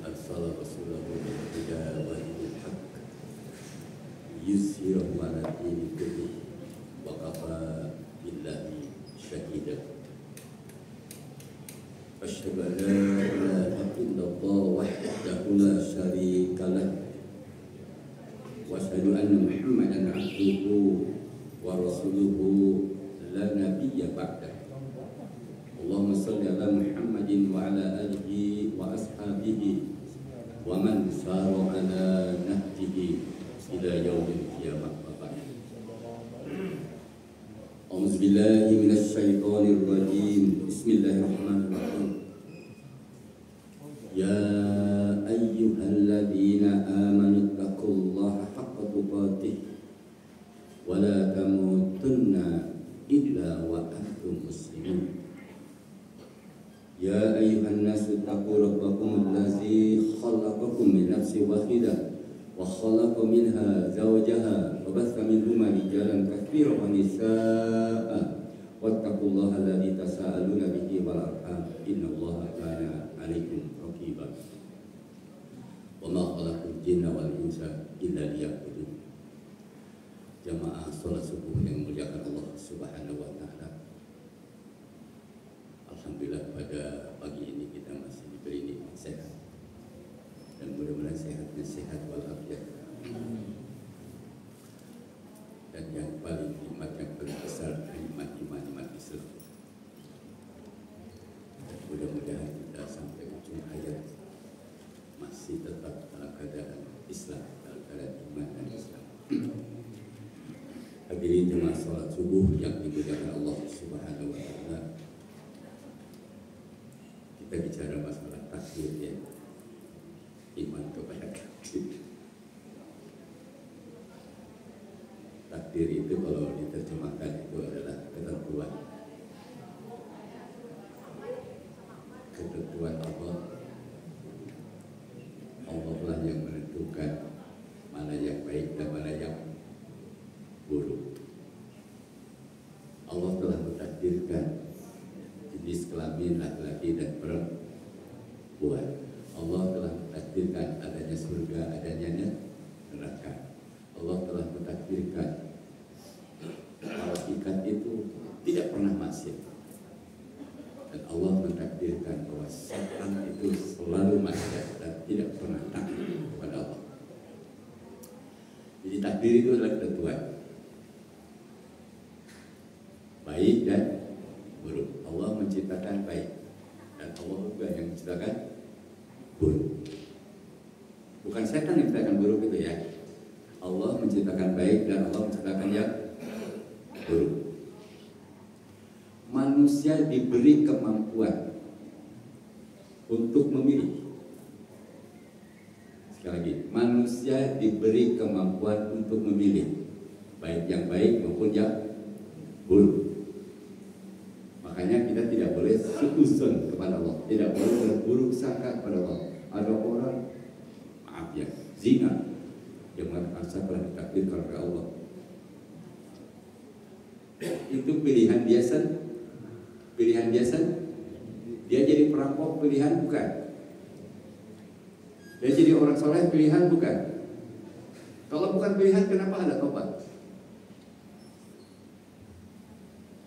أرسل رسوله بالهدى ودين الحق ليظهره على الدين كله وكفى بالله شهيدا. أشهد أن لا إله إلا الله وحده لا شريك له وأشهد أن محمدا عبده ورسوله لا نبي بعده. اللهم صل على محمد وعلى آله وأصحابه ومن سار على نهجه إلى يوم القيامة. أعوذ بالله من الشيطان الرجيم. بسم الله الرحمن الرحيم. يا أيها الذين آمنوا اتقوا الله حق تقاته ولا تموتن إلا وأنتم مسلمون. يا أيها الناس اتقوا ربكم الذي خلقكم من نفس واحدة وخلق منها زوجها وبث منهما رجالا كثيرا ونساء واتقوا الله الذي تساءلون به والأرحام إن الله كان عليكم رقيبا. وما خلقت الجن والإنس إلا ليعبدون. Jamaah sholat subuh yang memuliakan Allah Subhanahu wa Ta'ala. Alhamdulillah pada pagi ini kita masih diberi nikmat sehat dan mudah-mudahan sehatnya sehat walafiat. Dan yang paling nikmat yang paling besar nikmat iman Islam. Dan mudah-mudahan kita sampai ujung hayat masih tetap dalam keadaan Islam, dalam keadaan iman dan Islam. Hadirin jemaah sholat subuh yang dimuliakan Allah Subhanahu wa Ta'ala. Kita bicara masalah takdir, ya, iman kepada takdir. Takdir itu kalau diterjemahkan itu adalah ketentuan. Ketentuan Allah. Allah lah yang menentukan mana yang baik dan mana yang buruk. Allah telah mentakdirkan jenis kelamin laki-laki dan perempuan. Allah telah mentakdirkan adanya surga, adanya neraka. Allah telah mentakdirkan malaikat itu tidak pernah maksiat. Dan Allah mentakdirkan bahwa setan itu selalu maksiat dan tidak pernah taat kepada Allah. Jadi takdir itu adalah ketentuan baik dan buruk. Allah menciptakan baik dan Allah juga yang menciptakan buruk. Bukan setan yang menciptakan buruk itu, ya. Allah menciptakan baik dan Allah menciptakan yang buruk. Manusia diberi kemampuan untuk memilih. Sekali lagi, manusia diberi kemampuan untuk memilih baik yang baik maupun yang buruk. Makanya kita tidak boleh suuzon kepada Allah, tidak boleh berburuk sangka kepada Allah. Ada orang, maaf ya, zina, yang mengatakan saya telah ditakdirkan oleh Allah. Itu pilihan biasa. Pilihan biasa. Dia jadi perampok, pilihan bukan. Dia jadi orang soleh, pilihan bukan. Kalau bukan pilihan, kenapa ada tobat?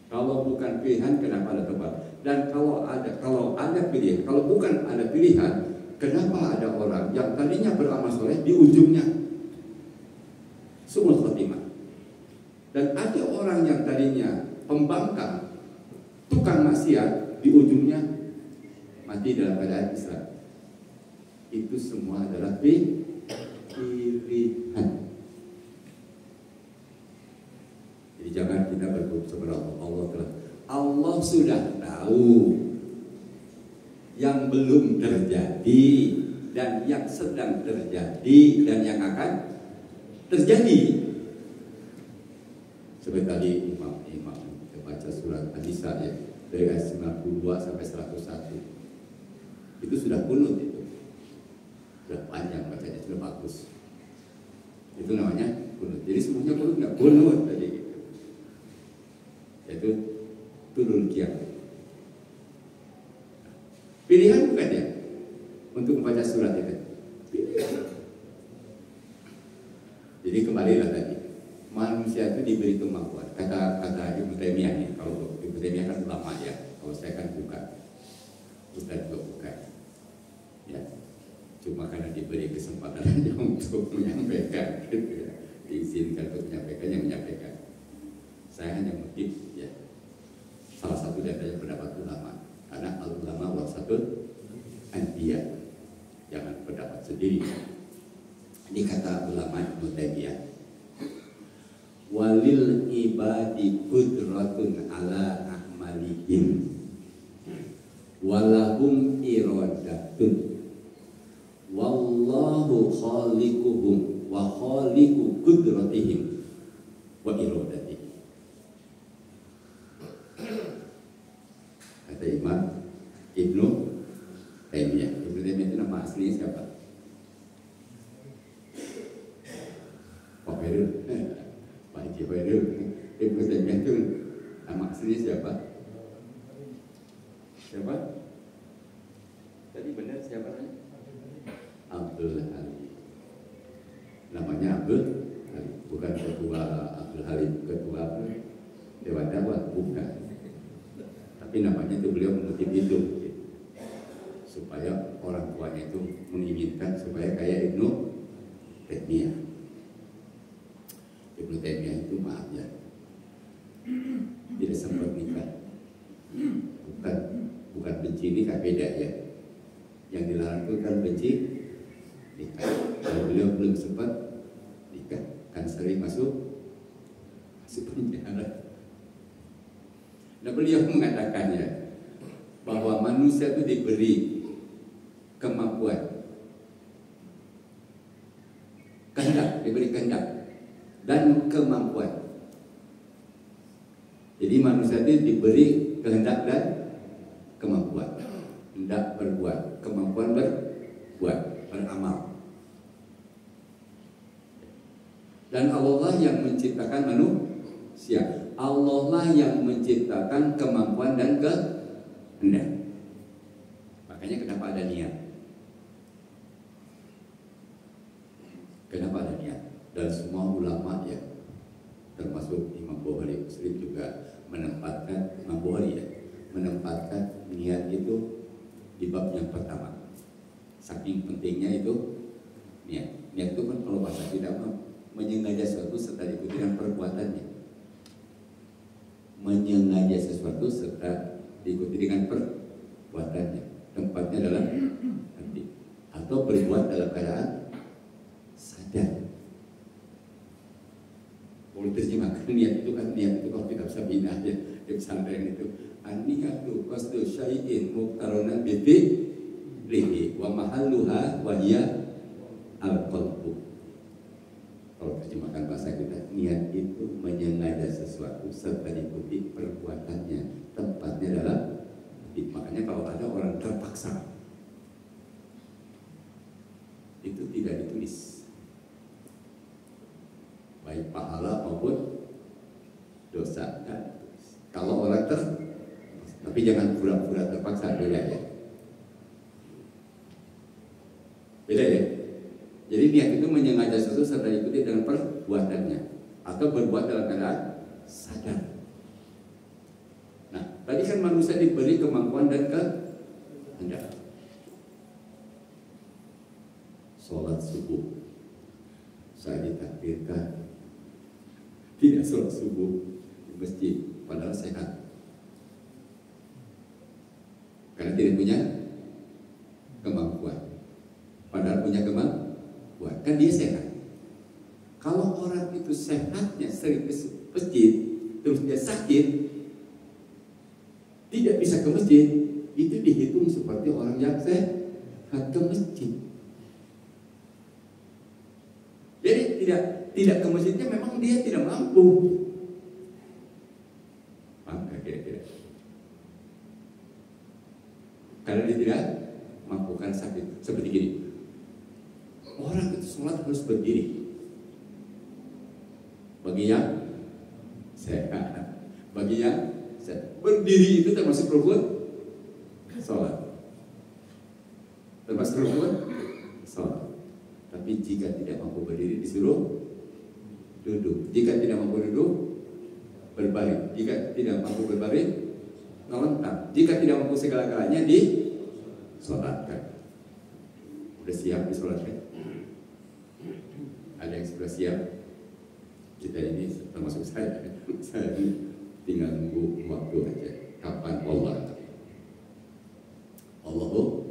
Kalau bukan pilihan, kenapa ada tobat? Dan kalau ada pilihan, kalau bukan ada pilihan, kenapa ada orang yang tadinya beramal soleh di ujungnya su'ul khotimah? Dan ada orang yang tadinya pembangkang, tukang maksiat, di ujungnya mati dalam keadaan Islam. Itu semua adalah pilihan. Jadi jangan kita berburuk kepada Allah. Allah sudah tahu yang belum terjadi dan yang sedang terjadi dan yang akan terjadi. Seperti tadi Imam baca surat An-Nisa, ya, dari ayat 92 sampai 101. Itu sudah kunut, itu sudah panjang bacanya, sudah bagus. Itu namanya kunut. Jadi semuanya kunut, nggak kunut tadi gitu. Yaitu turun kiamat. Pilihan bukan ya? untuk membaca surat itu. Jadi kembalilah tadi, manusia itu diberi kemampuan. Kata Ibnu Taimiyah nih, kalau Ibnu Taimiyah kan ulama ya, kalau saya kan bukan, Ustaz juga bukan. Ya, cuma karena diberi kesempatan untuk menyampaikan, gitu ya, diizinkan untuk menyampaikan, yang menyampaikan. Saya hanya mengutip ya salah satu dari pendapat ulama, karena al ulama warasatul anbiya, jangan pendapat sendiri. Ini kata ulama Ibnu Taimiyah, walil ibadi qudratun ala a'malihim walahum iradatun wallahu khaliquhum wa khaliqu qudratihim wa iradatihim. Kata Imam Ibnu Taimiyah. Ibnu Taimiyah itu nama aslinya siapa? Pak Herul. Pak Haji Herul. Ibnu Taimiyah itu nama aslinya siapa? Siapa? Tadi benar siapa namanya? Abdul Halim. Namanya Abdul Halim, bukan ketua Abdul Halim, ketua Dewan Dakwah, bukan. Tapi namanya itu beliau mengutip itu supaya orang tuanya itu menginginkan supaya kayak Ibnu Taimiyah. Ibnu Taimiyah itu maaf ya, tidak sempat nikah. Bukan benci nikah, beda ya. Yang dilarang itu kan benci nikah. Kalau beliau belum sempat nikah, kan sering masuk penjara. Nah, beliau mengatakannya bahwa manusia itu diberi kemampuan, diberi kehendak dan kemampuan. Jadi manusia itu diberi kehendak dan kemampuan, hendak berbuat, kemampuan berbuat, beramal. Dan Allah yang menciptakan manusia. Allah lah yang menciptakan kemampuan dan kehendak. Makanya kenapa ada niat? Kenapa ada niat? Dan semua ulama ya, termasuk Imam Bukhari Muslim juga menempatkan, Imam Bukhari ya, menempatkan niat itu di bab yang pertama. Saking pentingnya itu niat. Niat itu kan kalau bahasa kita menyengaja sesuatu serta diikuti dengan perbuatannya. Menyengaja sesuatu serta diikuti dengan perbuatannya. Tempatnya dalam hati atau berbuat dalam keadaan sadar. Kalau terjemahkan niat itu kan, niat itu kalau kita bisa bina aja di pesantren itu, an-niyatu qasdu syai'in muqtaronan bi fi'lihi wa mahalluha wa hiya al-qalbu. Kalau terjemahkan bahasa kita, niat itu menyengaja sesuatu serta diikuti perbuatannya, tempatnya dalam hati. Makanya kalau ada orang terpaksa, itu tidak ditulis, baik pahala maupun dosa. Kan? Kalau orang tapi jangan pura-pura terpaksa, beda ya. Beda ya. Jadi niat itu menyengaja sesuatu serta diikuti dengan perbuatannya atau berbuat dalam keadaan sadar. Nah, tadi kan manusia diberi kemampuan dan kehendak. Sholat subuh, saya ditakdirkan tidak sholat subuh di masjid, padahal sehat. Karena tidak punya kemampuan, padahal punya kemampuan. Kan dia sehat. Kalau orang itu sehatnya sering ke masjid, terus dia sakit, tidak bisa ke masjid, itu dihitung seperti orang yang sehat ke masjid. Jadi tidak ke masjidnya memang dia tidak mampu. Maka kira-kira karena dia tidak mampu, kan sakit. Seperti gini, orang itu sholat harus berdiri. Bagi yang sehat, bagi yang sehat, berdiri itu termasuk rukun sholat. termasuk rukun sholat. Tapi jika tidak mampu berdiri disuruh duduk. Jika tidak mampu duduk berbaring. Jika tidak mampu berbaring melentang. Jika tidak mampu segala-galanya disolatkan. Udah siap disolatkan? Ada yang sudah siap? Kita ini termasuk saya ini tinggal nunggu waktu aja. Kapan Allah? Allahu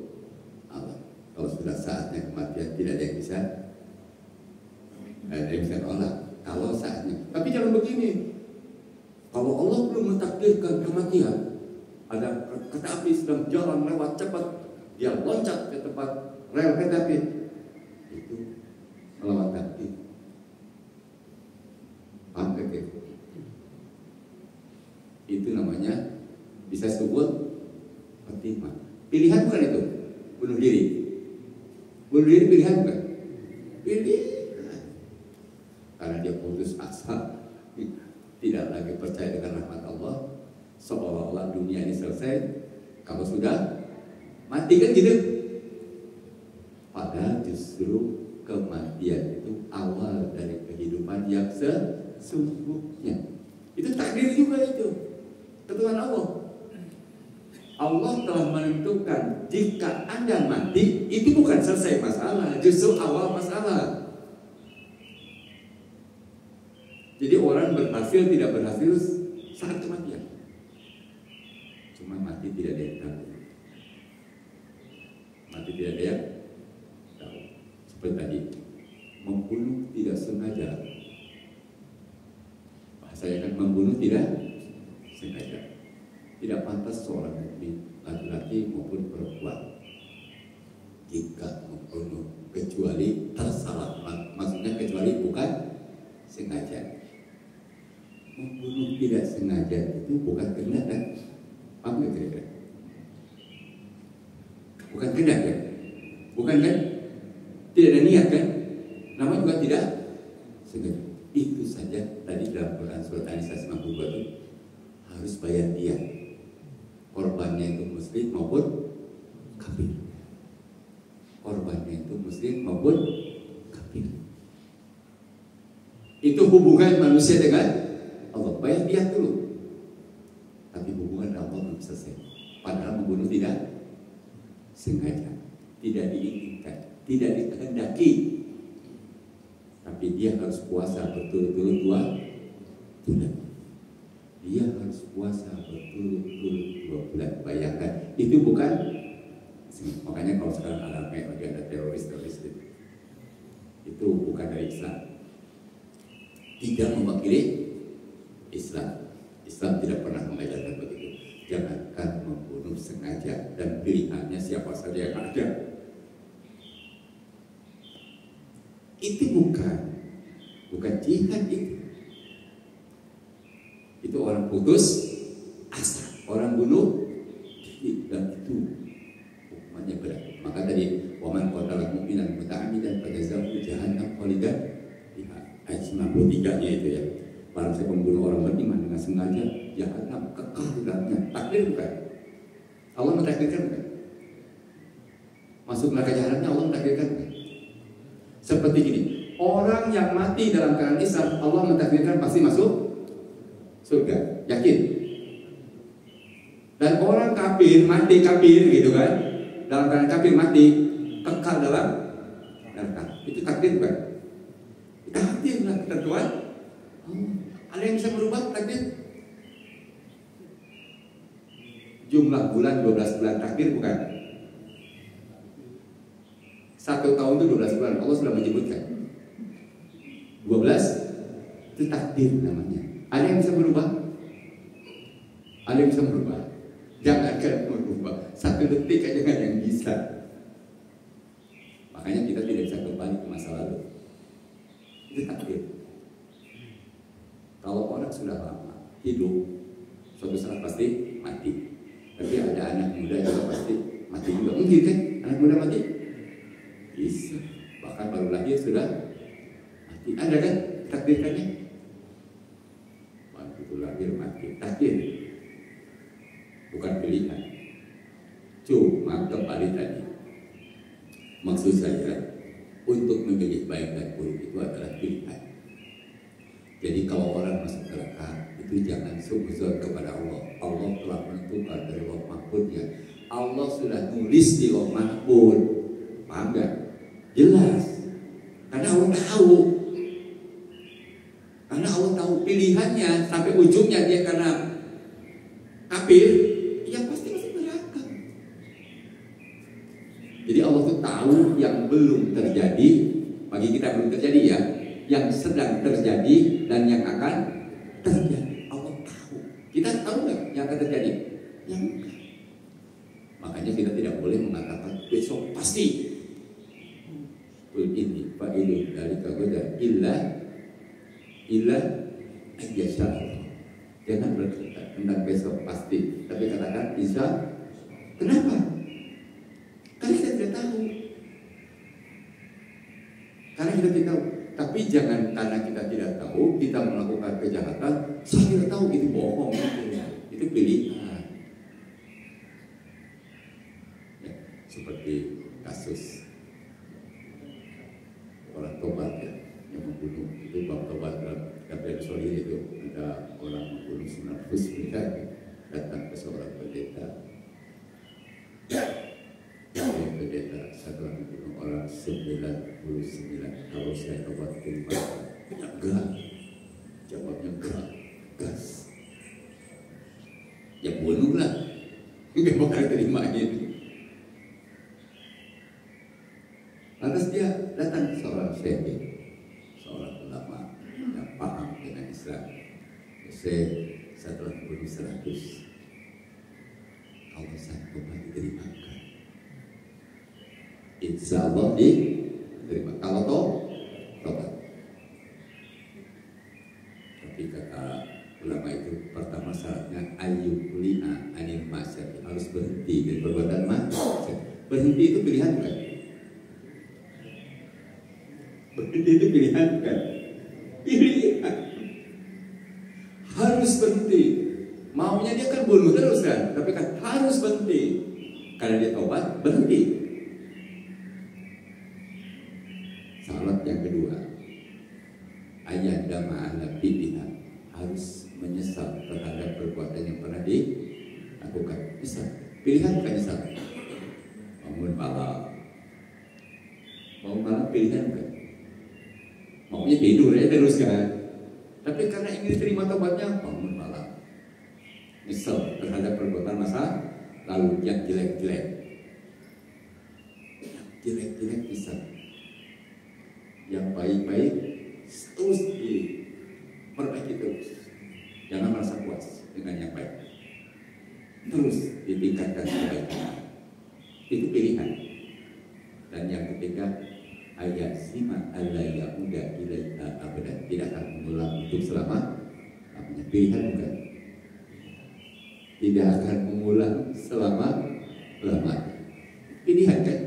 Allah. Kalau sudah saatnya kematian tidak ada yang bisa nolak. Kalau saatnya. Tapi jangan begini. Kalau Allah belum mentakdirkan kematian, ada kereta api sedang jalan lewat cepat, dia loncat ke tempat rel kereta api, itu melawan takdir. Paham gak? Itu namanya bisa sebut khotimah. Pilihan bukan itu, bunuh diri. Bunuh diri pilihan bukan? Pilihan. Karena dia putus asa, tidak lagi percaya dengan rahmat Allah, seolah-olah dunia ini selesai kalau sudah mati, kan gitu. Padahal justru kematian itu awal dari kehidupan yang sesungguhnya. Itu takdir juga itu, ketentuan Allah. Allah telah menentukan jika Anda mati, itu bukan selesai masalah, justru awal masalah. Jadi orang berhasil tidak berhasil saat kematian. Cuma mati tidak ada yang tahu. Mati tidak ada yang tahu. Seperti tadi, membunuh tidak sengaja. Bahasanya kan membunuh tidak sengaja. Tidak pantas seorang mukmin, laki-laki maupun perempuan, jika membunuh kecuali tersalah, maksudnya kecuali bukan sengaja. Membunuh tidak sengaja itu bukan kehendak kan? Paham gak kira-kira? Bukan kehendak kan? Bukan kan? Tidak ada niat kan? Nama juga tidak sengaja. Itu saja tadi dalam Quran surat An-Nisa 92 itu harus bayar dia. Korbannya itu muslim maupun kafir. Korbannya itu muslim maupun kafir. Itu hubungan manusia dengan Allah. Bayar dia dulu. Tapi hubungan Allah belum selesai. Padahal membunuh tidak sengaja, tidak diinginkan, tidak dikehendaki. Tapi dia harus puasa berturut-turut 2 bulan. Dia harus puasa berturut-turut 2 bulan. Bayangkan, itu bukan. Makanya kalau sekarang lagi ada teroris itu bukan dari Islam. Tidak mewakili Islam. Islam tidak pernah mengajarkan begitu. Jangankan membunuh sengaja, dan pilihannya siapa saja yang ada. Itu bukan jihad itu. Itu orang putus asa, orang bunuh diri, dan itu hukumannya berat. Maka tadi waman qatala mu'minan muta'ammidan fajazaohu jahannam khalidan fiha. Ayat 93-nya itu ya. Barang siapa membunuh orang beriman dengan sengaja, jahannam kekal di dalamnya. Takdir bukan? Allah mentakdirkan bukan? Masuk neraka jahanamnya Allah mentakdirkan bukan? Seperti gini, orang yang mati dalam keadaan Islam, Allah mentakdirkan pasti masuk surga, yakin. Dan orang kafir mati kafir gitu kan, dalam keadaan kafir mati kekal dalam neraka. Itu takdir bukan? Takdir lah ketentuan. Ada yang bisa merubah takdir? Jumlah bulan 12 bulan takdir bukan? 1 tahun itu 12 bulan. Allah sudah menyebutkan 12 itu takdir namanya. Ada yang bisa berubah? Ada yang bisa berubah? Jangankan merubah, 1 detik aja nggak yang bisa. Makanya kita tidak bisa kembali ke masa lalu. Itu takdir. Kalau orang sudah lama hidup, suatu saat pasti mati. Tapi ada anak muda juga pasti mati juga. Mungkin kan anak muda mati? Bisa. Bahkan baru lahir sudah mati. Ada kan takdirkannya? Waktu lahir mati. Takdir. Bukan pilihan. Cuma kembali tadi. Maksud saya, untuk memilih baik dan buruk itu adalah pilihan. Jadi kalau orang masuk neraka, itu jangan suzon kepada Allah. Allah telah menentukan dari Lauh Mahfudnya. Allah sudah nulis di Lauh Mahfud. Paham gak? Jelas. Karena Allah tahu. Karena Allah tahu pilihannya sampai ujungnya dia karena kafir, ya pasti masuk neraka. Jadi Allah tuh tahu yang belum terjadi, bagi kita belum terjadi ya, yang sedang terjadi dan yang akan terjadi. Allah tahu. Kita tahu nggak yang akan terjadi? Yang enggak. Makanya kita tidak boleh mengatakan besok pasti. Ini Pak ini dari kagoda illa ayyasha. Jangan berkata tentang besok pasti, tapi katakan bisa. Kenapa? Karena kita tidak tahu. Karena kita tidak tahu. Tapi jangan karena kita tidak tahu kita melakukan kejahatan. Saya tidak tahu, itu bohong. Itu pilihan. Ya, seperti kasus orang tobat ya, yang membunuh itu bab tobat dalam KPR Solid itu ada orang membunuh 900 miliar datang ke seorang pendeta. Pendeta setelah membunuh orang 99, kalau saya tobat terima? Enggak. Jawabnya enggak. Gas. Ya bunuhlah. Enggak bakal terima ini. Lantas dia datang ke seorang syekh, seorang ulama yang paham dengan Islam. Saya telah membunuh 100. Kalau saya tobat diterimakan, insya Allah diterima. Kalau tobat. Tapi kata ulama itu, pertama syaratnya ayyuli'a anil masyarakat, harus berhenti dari perbuatan maksiat. Berhenti itu pilihan bukan? Berhenti itu pilihan bukan? Pilihan. Harus berhenti. Maunya dia kan bunuh terus kan, tapi kan harus berhenti. Karena dia tobat, berhenti. Syarat yang kedua, ayat ma'ala bid'ah, harus menyesal terhadap perbuatan yang pernah dilakukan. Bisa. Pilihan bukan nyesal. Bangun malam pilihan bukan? Maunya tidur ya terus kan. Tapi karena ingin diterima tobatnya, bangun malam. Nyesel terhadap perbuatan masa lalu yang jelek-jelek. Yang jelek-jelek bisa. Yang baik-baik terus diperbaiki terus. Jangan merasa puas dengan yang baik. Terus ditingkatkan kebaikan. Itu pilihan. Dan yang ketiga, ayat sima alla yauda ilaika abadan, tidak akan mengulang untuk selama-lamanya. Pilihan bukan? Tidak akan mengulang selama-lamanya. Pilihan kan?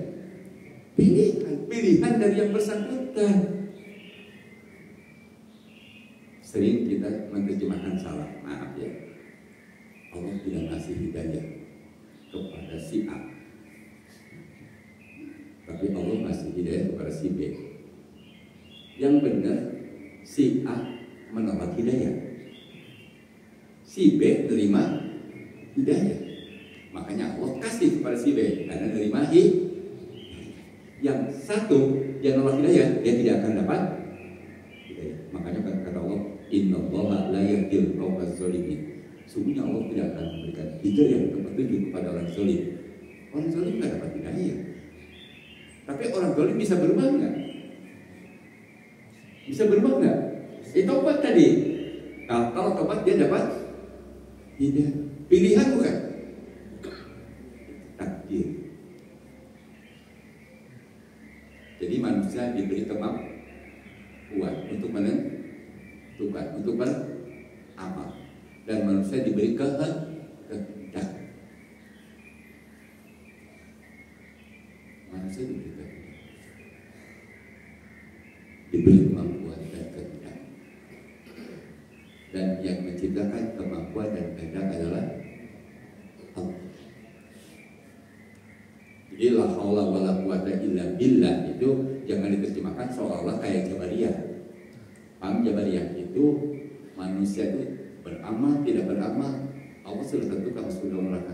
Pilihan dari yang bersangkutan. Sering kita menerjemahkan salah, maaf ya. Allah tidak ngasih hidayah kepada si A, tapi Allah ngasih hidayah kepada si B. Yang benar, si A menolak hidayah, si B terima hidayah. Makanya Allah kasih kepada si B karena terima hidayah. Yang satu yang menolak hidayah, dia tidak akan dapat hidayah. Makanya kata Allah, innallaha la yahdil qauman zalimin. Sungguhnya Allah tidak akan memberikan hidayah atau petunjuk kepada orang zalim. Orang zalim tidak dapat hidayah. Tapi orang zalim bisa berubah nggak? Bisa berubah nggak? Tobat tadi. Nah, kalau tobat dia dapat hidayah. Pilihan bukan? Takdir. Jadi manusia diberi kemampuan untuk menentukan, untuk beramal, dan manusia diberi kehendak. Manusia diberi kemampuan dan kehendak. Dan yang menciptakan kemampuan dan kehendak adalah Allah. Jadi la haula wala quwata illa billah itu jangan diterjemahkan seolah-olah kayak Jabariyah. Paham Jabariyah itu manusia itu beramal tidak beramal Allah sudah tentukan masuk dalam neraka.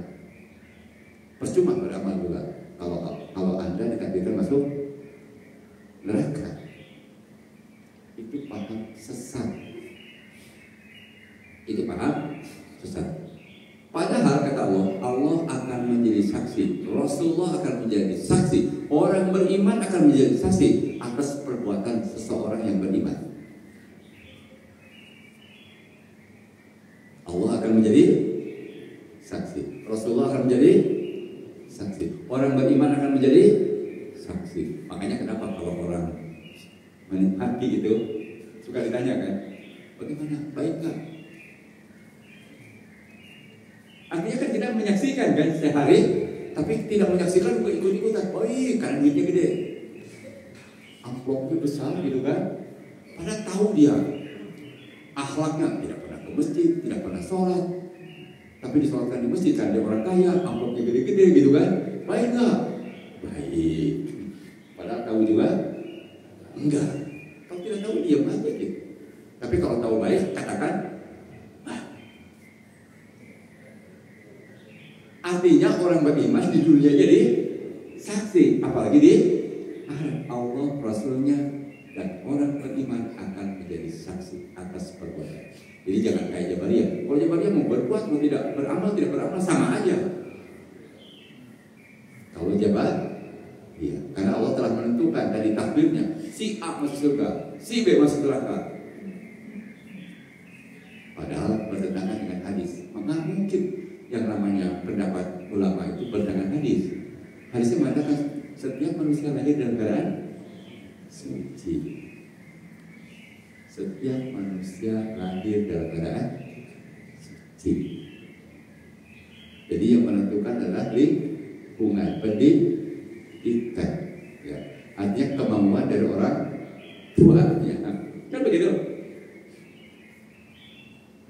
Percuma beramal juga kalau Anda ditakdirkan masuk neraka. Itu paham sesat. Itu paham sesat. Padahal kata Allah akan menjadi saksi, Rasulullah akan menjadi saksi, orang beriman akan menjadi saksi atas perbuatan seseorang yang beriman. Allah akan menjadi saksi, Rasulullah akan menjadi saksi, orang beriman akan menjadi saksi. Makanya kenapa kalau orang menikmati itu suka ditanya kan, bagaimana, baik nggak? Artinya kan kita menyaksikan kan sehari, tapi tidak menyaksikan ikut-ikutan. Oh iya, karena duitnya gede, amplopnya besar gitu kan. Padahal tahu dia akhlaknya tidak pernah ke masjid, tidak pernah sholat, tapi disolatkan di masjid karena dia orang kaya, amplopnya gede-gede gitu kan. Baik nggak? Baik. Padahal tahu juga enggak. Kalau tidak tahu diam aja gitu. Tapi kalau tahu baik katakan. Artinya orang beriman di dunia jadi saksi, apalagi di Allah, Rasulnya, dan orang beriman akan menjadi saksi atas perbuatan. Jadi jangan kayak Jabariyah. Kalau Jabariyah mau berbuat, mau tidak beramal, sama aja. Kalau Jabariyah, karena Allah telah menentukan dari takdirnya, si A masuk surga, si B masuk neraka. Padahal bertentangan dengan hadis. Maka mungkin yang namanya pendapat ulama itu bertentangan hadis. Hadisnya mengatakan setiap manusia lahir dalam keadaan suci. Setiap manusia lahir dalam keadaan suci. Jadi yang menentukan adalah lingkungan pendidikan. Ya. Artinya kemauan dari orang tuanya. Kan begitu.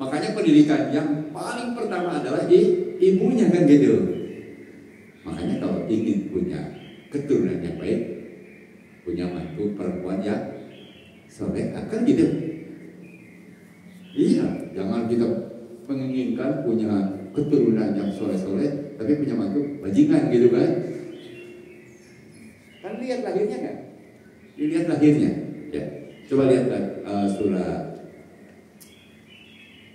Makanya pendidikan yang paling pertama adalah ibunya kan gitu. Makanya kalau ingin punya keturunan yang baik, punya mantu perempuan yang soleh, akan gitu. Iya, jangan kita menginginkan punya keturunan yang soleh-soleh, tapi punya mantu bajingan gitu kan. Kan lihat lahirnya kan? Dilihat lahirnya. Ya, coba lihat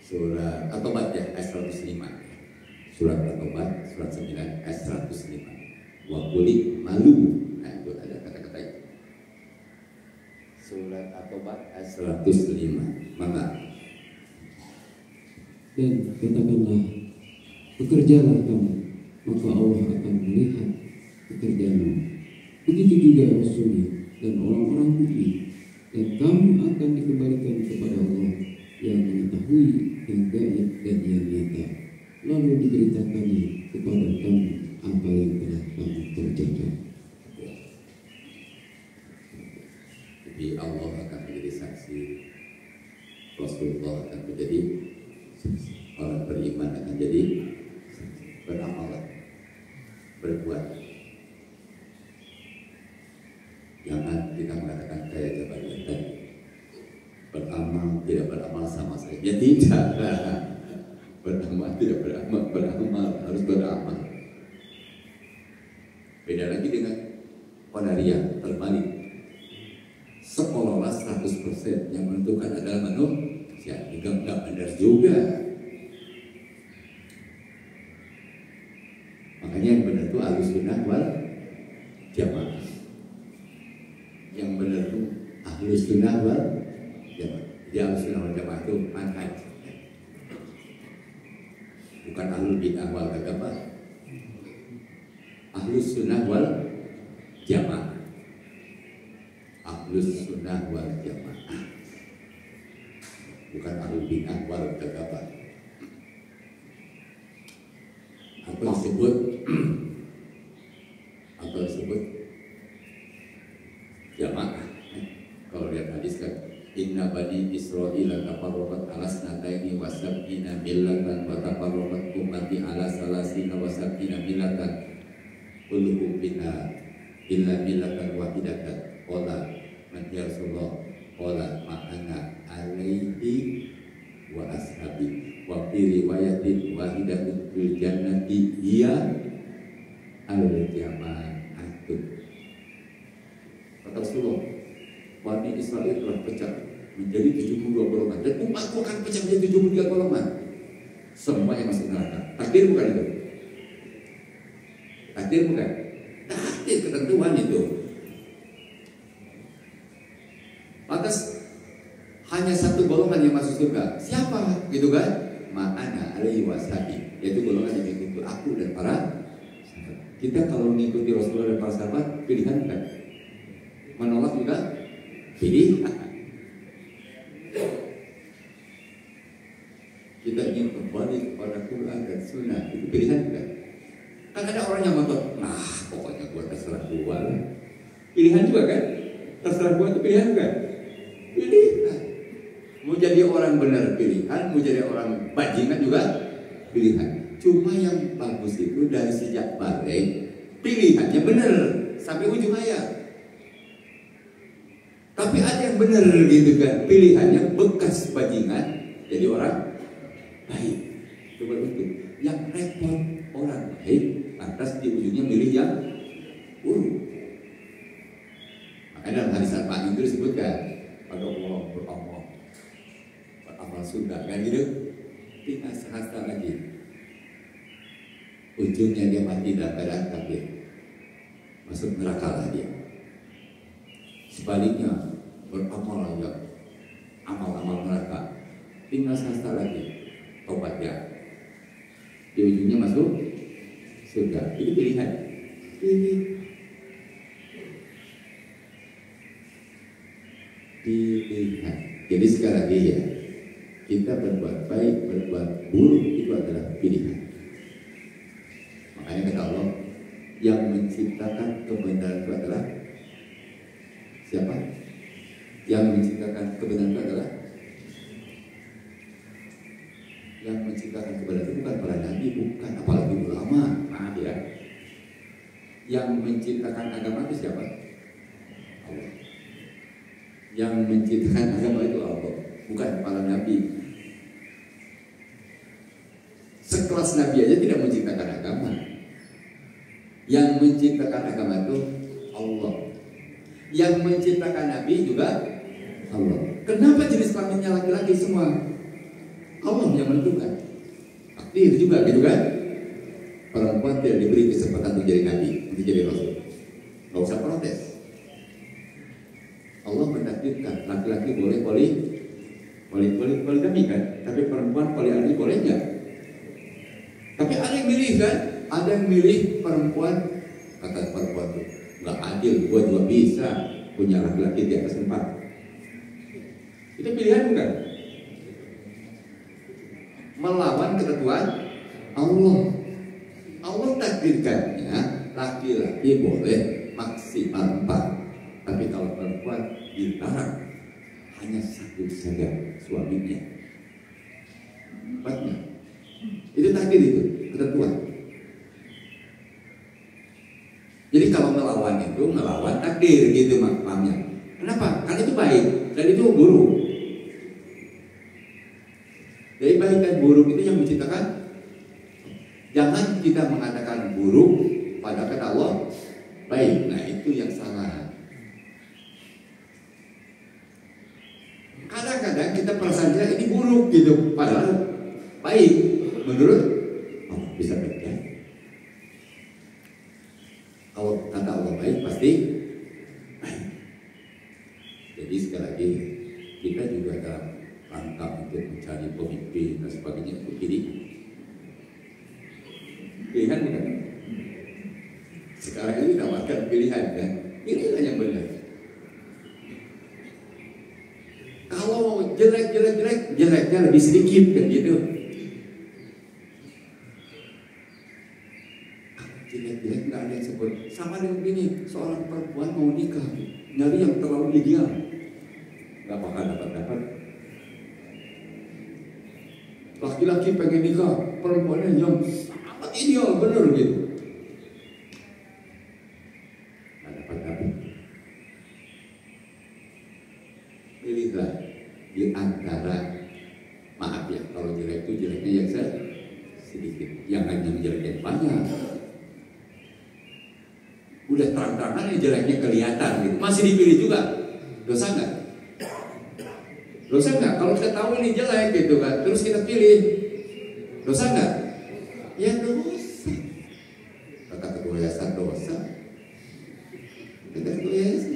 Surat At-Taubah ya, ayat 105. Surat At-Taubah, surat 9, ayat 105. Wa quli malu. Nah, itu ada kata-kata itu. Surat At-Taubah, ayat 105. Maka dan katakanlah, bekerjalah kamu, maka Allah akan melihat pekerjaanmu. Begitu juga Rasulnya dan orang-orang mukmin, dan kamu akan dikembalikan kepada Allah yang mengetahui yang gaib dan yang nyata, lalu diberitakannya kepada kamu apa yang telah kamu kerjakan. Jadi Allah akan menjadi saksi, Rasulullah akan menjadi saksi, orang beriman akan jadi saksi, beramal, berbuat. Jangan kita mengatakan kayak Jabariyah tadi, beramal tidak beramal sama saja. Ya tidak. Beramal tidak beramal harus beramal. Beda lagi dengan Qadariyah terbalik. Seolah-olah 100% yang menentukan adalah manusia. Enggak benar juga. Makanya yang benar itu Ahlussunnah wal Jamaah. Yang benar itu Ahlussunnah wal Jamaah. Jadi Ahlussunnah wal Jamaah itu manhaj, bukan ahlul bid'ah wal gagabah. Ahlussunnah wal Jamaah, Ahlussunnah wal Jamaah, bukan ahlul bid'ah wal gagabah. Apa disebut jamaah? Kalau lihat hadis kan, inna bani Israila tafarraqat ala sanataini wa sab'ina millatan wa tafarraqat ummati ala salasina wa sab'ina millatan. kulluhum finnar illa millatan wahidatan qala man ya Rasulullah qala ma ana alaihi wa ashabi wa fi riwayatin wahidatun fil jannati hiya al-jama'atun. Kata Rasulullah, Bani Israel telah pecah menjadi 72 golongan dan umatku akan pecah menjadi 73 golongan. Semua yang masuk neraka. Takdir bukan itu? Takdir bukan? Takdir, ketentuan itu. Lantas hanya satu golongan yang masuk surga. Siapa? Gitu kan? Ma'ana alaihi washabi, yaitu golongan yang mengikuti aku dan para sahabat. Kita kalau mengikuti Rasulullah dan para sahabat, pilihan kan? Menolak juga pilihan. Kita ingin kembali kepada Quran dan Sunnah, itu pilihan kan? Kan ada orang yang ngotot, nah pokoknya gua terserah gua. Pilihan juga kan? Terserah gua itu pilihan kan? Pilihan. Mau jadi orang benar pilihan, mau jadi orang bajingan juga pilihan. Cuma yang bagus itu dari sejak balik pilihannya benar sampai ujung ayat. Tapi ada yang benar gitu kan, pilihannya bekas bajingan jadi orang baik. Coba itu yang repot orang baik atas di ujungnya milih yang buruk. Makanya dalam hadis Al-Quran itu disebutkan pada Allah beramal surga kan gitu, tidak sehasta lagi ujungnya dia mati dalam keadaan kafir, masuk neraka lah dia. Sebaliknya beramal yang amal-amal neraka, tinggal sehasta lagi tobat dia, di ujungnya masuk surga. Itu pilihan. Pilihan. Jadi sekali lagi ya, kita berbuat baik, berbuat buruk itu adalah pilihan. Makanya kata Allah, yang menciptakan kebenaran itu adalah siapa? Yang menciptakan kebenaran itu adalah yang menciptakan kebenaran itu bukan para nabi, bukan, apalagi ulama. Nah, ya. Yang menciptakan agama itu siapa? Allah. Yang menciptakan agama itu Allah, bukan para nabi. Sekelas nabi aja tidak menciptakan agama. Yang menciptakan agama itu Allah. Yang menciptakan nabi juga Allah. Kenapa jenis kelaminnya laki-laki semua? Allah yang menentukan. Takdir juga gitu kan? Perempuan tidak diberi kesempatan untuk jadi nabi, untuk jadi rasul. Gak usah protes. Allah mentakdirkan laki-laki boleh poligami kan, tapi perempuan poligami boleh nggak? Tapi ada yang milih kan, ada yang milih perempuan, kata perempuan itu nggak adil, gua juga bisa punya laki-laki di atas 4. Itu pilihan bukan? Melawan ketentuan Allah. Allah takdirkannya laki-laki boleh maksimal 4, tapi kalau perempuan dilarang hanya 1 saja suaminya. 4-nya. Itu takdir, itu ketentuan. Jadi kalau melawan itu melawan takdir gitu maksudnya. Kenapa? Karena itu baik dan itu buruk. Jadi baik dan buruk itu yang menciptakan. Jangan kita mengatakan buruk pada kata Allah baik. Nah itu yang salah. Kadang-kadang kita perasaan ini buruk gitu, padahal baik menurut Allah, bisa baik ya. Kalau kata Allah baik pasti baik. Jadi sekali lagi kita juga dalam rangka untuk mencari pemimpin dan sebagainya itu pilihan bukan? Sekarang ini ditawarkan pilihan kan? Pilihlah yang benar. Kalau jeleknya lebih sedikit kan gitu. Jelek nggak ada yang sebut. Sama dengan begini, seorang perempuan mau nikah, nyari yang terlalu ideal, nggak bakal dapat. Laki-laki pengen nikah, perempuannya yang sangat ideal, bener gitu. pilihlah di antara, maaf ya, kalau jelek itu jeleknya yang sedikit, jangan yang jeleknya banyak. Udah terang-terangan yang jeleknya kelihatan gitu, masih dipilih juga, dosa nggak? Dosa nggak? Kalau kita tahu ini jelek gitu kan, terus kita pilih, dosa nggak? Ya dosa. Kata ketua yayasan dosa. Kata ketua yayasan.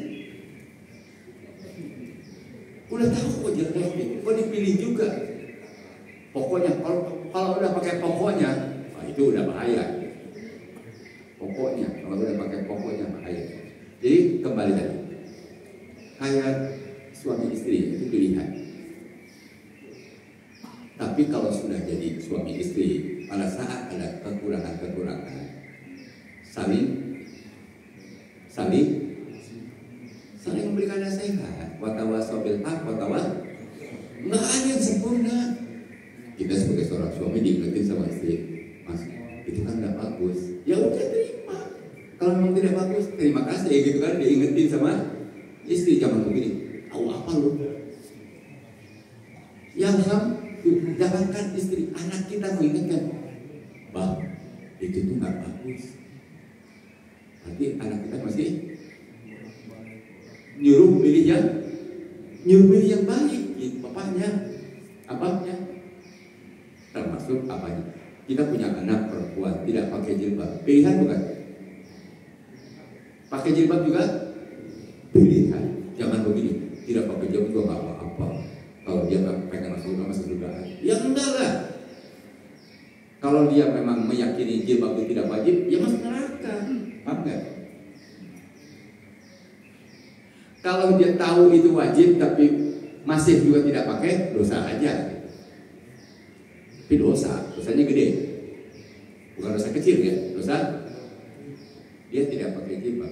Udah tahu kok jelek gitu, kok dipilih juga. Pokoknya kalau udah pakai pokoknya, nah itu udah bahaya. Pokoknya, kalau udah pakai pokoknya bahaya. Jadi kembali tadi, kayak suami istri itu pilihan. Tapi kalau sudah jadi suami istri, pada saat ada kekurangan-kekurangan, saling memberikan nasihat. Watawasaw bil haq, nggak ada yang sempurna. Kita sebagai seorang suami diingetin sama istri, mas, itu kan nggak bagus. Ya udah terima. Kalau memang tidak bagus, terima kasih gitu kan, diingetin sama istri. Jangan begini, tahu apa lu? Yang jangankan istri, anak kita mengingatkan, bang, itu tuh nggak bagus. Nanti anak kita masih nyuruh pilih yang baik, gitu, bapaknya, abangnya, termasuk apanya. Kita punya anak perempuan tidak pakai jilbab, pilihan bukan? Pakai jilbab juga pilihan. Jangan begini, tidak pakai jilbab juga nggak apa-apa. Kalau dia pengen masuk surga, ya enggak lah. Kalau dia memang meyakini jilbab itu tidak wajib, ya masuk neraka. Paham nggak? Kalau dia tahu itu wajib tapi masih juga tidak pakai, dosa aja. Tapi dosanya gede. Bukan dosa kecil ya, dosa dia tidak pakai jilbab.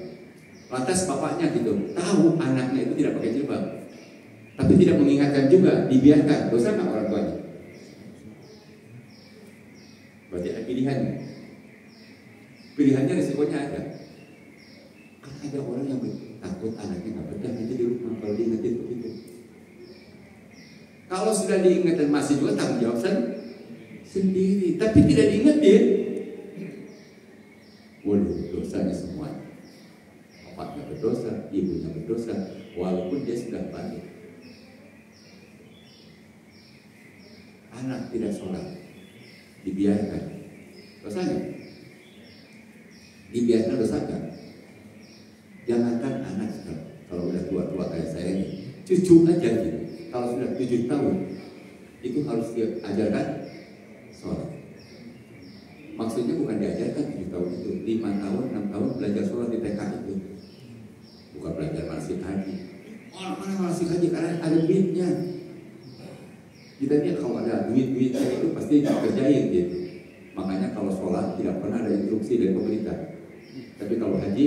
Lantas bapaknya gitu, tahu anaknya itu tidak pakai jilbab, tapi tidak mengingatkan juga, dibiarkan, dosa nggak orang tuanya? Berarti ada pilihannya. Pilihannya risikonya ada. Kan ada orang yang takut anaknya nggak betah nanti di rumah kalau diingetin begitu. Kalau sudah diingetin masih juga tanggung jawab sendiri, tapi tidak diingetin, waduh, dosanya semuanya. Bapaknya berdosa, ibunya berdosa, walaupun dia sudah balik. Anak tidak sholat, dibiarkan, dosanya. Dibiarkan dosanya. Jangankan anak sekarang, kalau udah tua-tua kayak saya ini, cucu aja gitu. Kalau sudah 7 tahun, itu harus diajarkan sholat. Maksudnya bukan diajarkan 7 tahun itu, 5 tahun, 6 tahun belajar sholat di TK itu. Bukan belajar manasik haji. Orang-orang manasik haji karena ada duitnya. Kita lihat kalau ada duit-duitnya itu pasti dikerjain gitu. Makanya kalau sholat tidak pernah ada instruksi dari pemerintah. Tapi kalau haji,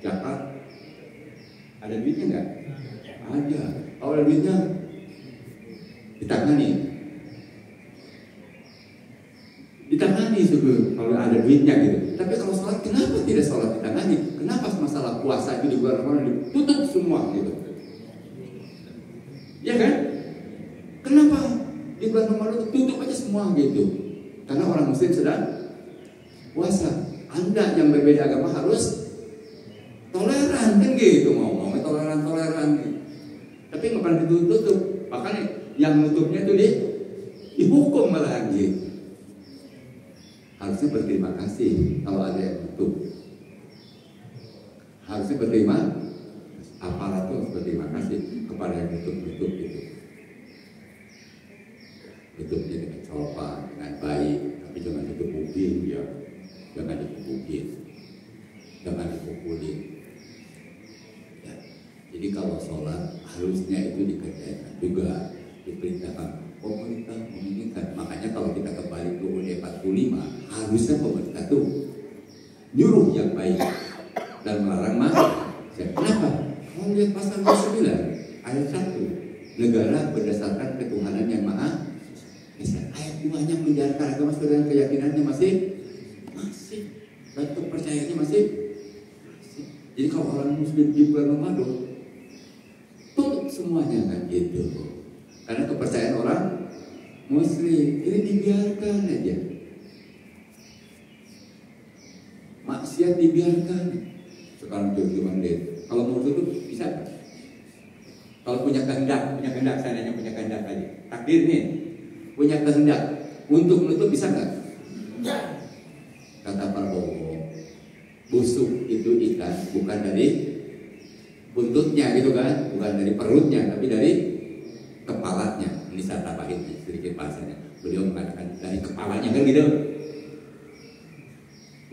zakat, ada duitnya nggak? Ada. Kalau ada duitnya, ditangani suku kalau ada duitnya gitu. Tapi kalau sholat, kenapa tidak sholat ditangani? Kenapa masalah puasa itu di bulan Ramadan ditutup semua gitu? Ya kan? Kenapa di bulan Ramadan tutup aja semua gitu? Karena orang muslim sedang puasa. Anda yang berbeda agama harus toleran kan gitu, mau toleran gitu. Tapi nggak pernah ditutup. Makanya yang nutupnya itu dihukum malah gitu. Harusnya berterima kasih kalau ada yang tutup. Harusnya berterima, aparat itu harus berterima kasih kepada yang tutup gitu. Tutupnya dengan sopan, dengan baik, tapi jangan dikepukin ya, jangan dikepukin, jangan dipukulin. Ya. Jadi kalau sholat harusnya itu dikerjakan juga, diperintahkan. Pemerintah menginginkan, makanya kalau kita kembali ke UUD 45, harusnya pemerintah itu nyuruh yang baik dan melarang maksiat. Kenapa? Kalau lihat pasal 29 ayat 1, negara berdasarkan ketuhanan yang maha esa. Ayat 2-nya menjalankan agama sesuai dengan keyakinannya masih bentuk percayaannya masih. Jadi kalau orang muslim di bulan Ramadan tutup semuanya kan itu. Karena kepercayaan orang Muslim ini dibiarkan aja. Maksiat dibiarkan. Sekarang gimana deh? Kalau mau tutup bisa kan? Kalau punya kehendak saya nanya punya kehendak aja. Takdir nih, punya kehendak untuk menutup bisa nggak? Kata Prabowo, busuk itu ikan bukan dari buntutnya gitu kan, bukan dari perutnya, tapi dari kepalanya. Ini saya tambahin sedikit bahasanya. Beliau mengatakan dari kepalanya kan gitu.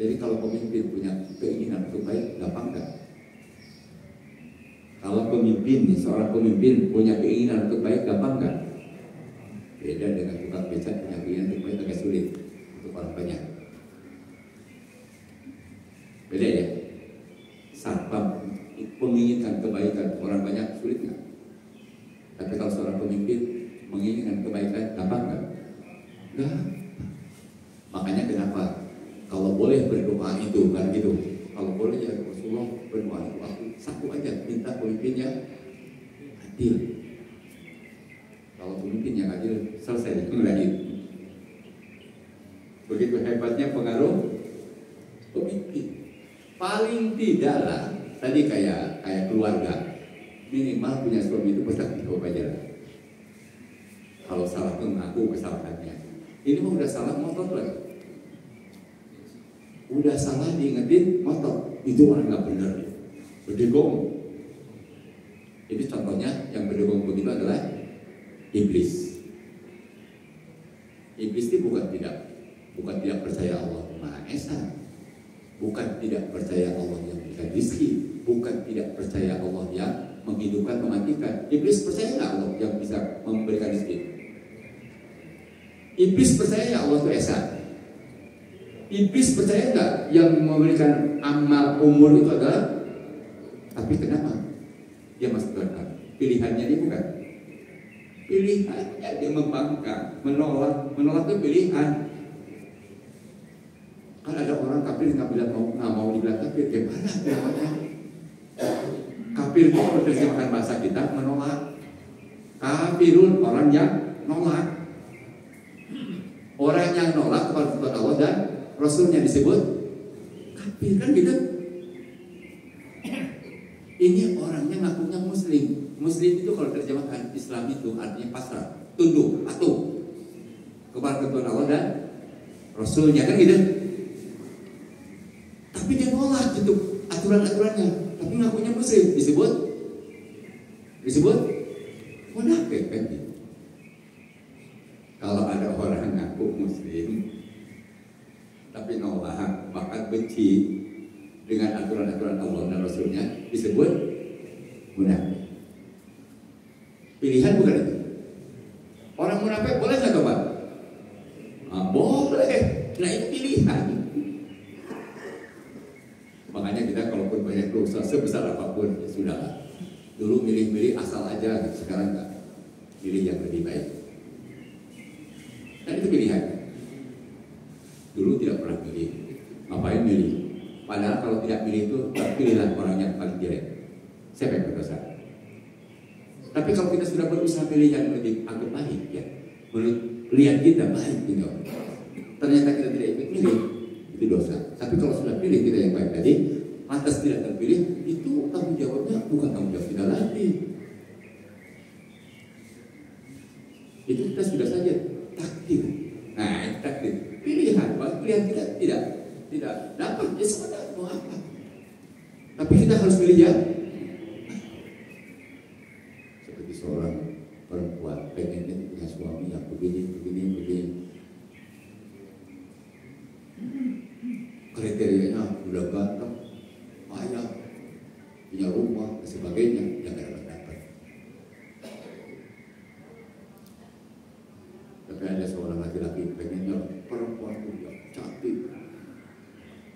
Jadi kalau pemimpin punya keinginan untuk baik, gampang nggak? Kalau pemimpin, seorang pemimpin punya keinginan untuk baik, gampang nggak? Beda dengan tukang becak punya keinginan untuk baik agak sulit untuk orang banyak. Beda ya. Satpam menginginkan kebaikan orang banyak sulit nggak? Tapi kalau seorang pemimpin menginginkan kebaikan, gampang nggak? Nggak. Makanya kenapa? Kalau boleh berdoa itu kan gitu. Kalau boleh ya Rasulullah berdoa itu aku satu aja minta pemimpinnya adil. Kalau pemimpin yang adil selesai lagi. Begitu hebatnya pengaruh pemimpin. Paling tidak lah tadi kayak keluarga minimal punya suami itu pasti wajar. Kalau salah tuh mengaku kesalahannya. Ini mah udah salah motor lagi. Udah salah diingetin motor, itu orang nggak benar, berdegong. Ini contohnya yang berdegong begitu adalah iblis. Iblis itu bukan tidak percaya Allah Maha Esa, bukan tidak percaya Allah yang memberikan rezeki, bukan tidak percaya Allah yang menghidupkan mematikan. Iblis percaya nggak Allah yang bisa memberikan rezeki? Iblis percaya Allah itu Esa. Iblis percaya nggak yang memberikan amal umur itu adalah? Tapi kenapa dia masuk neraka? Pilihannya dia bukan. Pilihannya dia membangkang, menolak itu pilihan. Kan ada orang kafir nggak mau dibilang kafir, gimana namanya? Kafir itu menerjemahkan bahasa kita menolak. Kafirun orang yang nolak. Orang yang nolak kepada Tuhan Allah dan Rasulnya disebut kafir kan gitu. Ini orangnya ngakunya Muslim. Muslim itu kalau terjemahkan Islam itu artinya pasrah, tunduk, patuh kepada Tuhan Allah dan Rasulnya kan gitu. Tapi dia nolak gitu aturan-aturannya. Tapi ngakunya Muslim disebut munafik kan gitu. Kalau ada orang ngaku Muslim tapi nolak bahkan benci dengan aturan-aturan Allah dan Rasulnya disebut munafik. Pilihan bukan itu. Orang munafik boleh nggak coba? Boleh. Nah itu pilihan. Makanya kita kalaupun banyak dosa sebesar apapun ya sudah. Dulu milih-milih asal aja, sekarang nggak. Pilih yang lebih baik. Dan itu pilihan. Dulu tidak pernah milih, ngapain milih? Padahal kalau tidak milih itu pilihlah orang yang paling jelek. Siapa yang berdosa? Tapi kalau kita sudah berusaha pilih yang lebih agak baik, ya, menurut lihat kita baik gitu. Ternyata kita tidak ikut milih, itu dosa. Tapi kalau sudah pilih kita yang baik tadi, lantas tidak terpilih, itu tanggung jawabnya bukan tanggung jawab kita lagi. Itu kita sudah saja takdir. Nah, takdir. Pilihan kita tidak dapat ya sebenarnya mau apa. Tapi kita harus pilih ya. Seperti seorang perempuan pengen punya suami yang begini. Kriterianya udah ganteng, kaya, punya rumah dan sebagainya, yang gak dapat. Tapi ada seorang laki-laki pengennya perempuan yang cantik,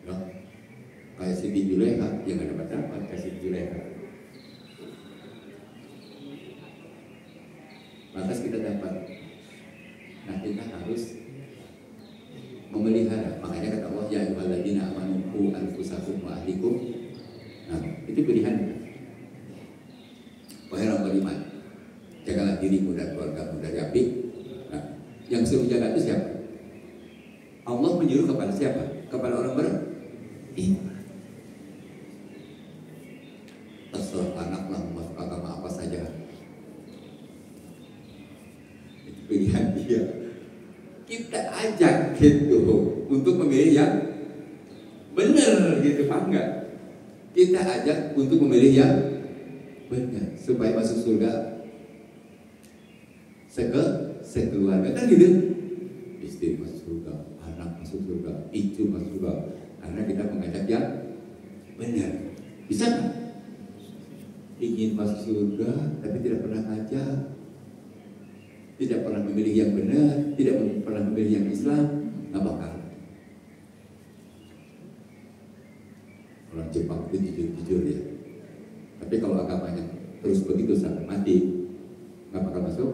ya, kayak Siti Juleha, yang gak dapat kayak Siti Juleha. Lantas kita dapat. Nah kita harus memelihara. Makanya kata Allah, ya ayyuhalladzina amanu qu anfusakum wa ahlikum. Nah itu pilihan. Wahai orang beriman, jaga dirimu dan keluargamu dari api. Nah, yang suruh jaga itu siapa? Allah menyuruh kepada siapa? Kepada orang beriman. Terserah anaklah masuk agama apa saja, itu pilihan dia. Kita ajak gitu untuk memilih yang benar, gitu, paham nggak? Kita ajak untuk memilih yang benar supaya masuk surga sekeluarga, kan gitu. Istri masuk surga, anak masuk surga, itu masuk surga, karena kita mengajak yang benar. Bisa nggak? Ingin masuk surga tapi tidak pernah ngajak, tidak pernah memilih yang benar, tidak pernah memilih yang Islam, nggak bakal. Orang Jepang itu jujur ya. Tapi kalau agamanya terus begitu sampai mati, nggak bakal masuk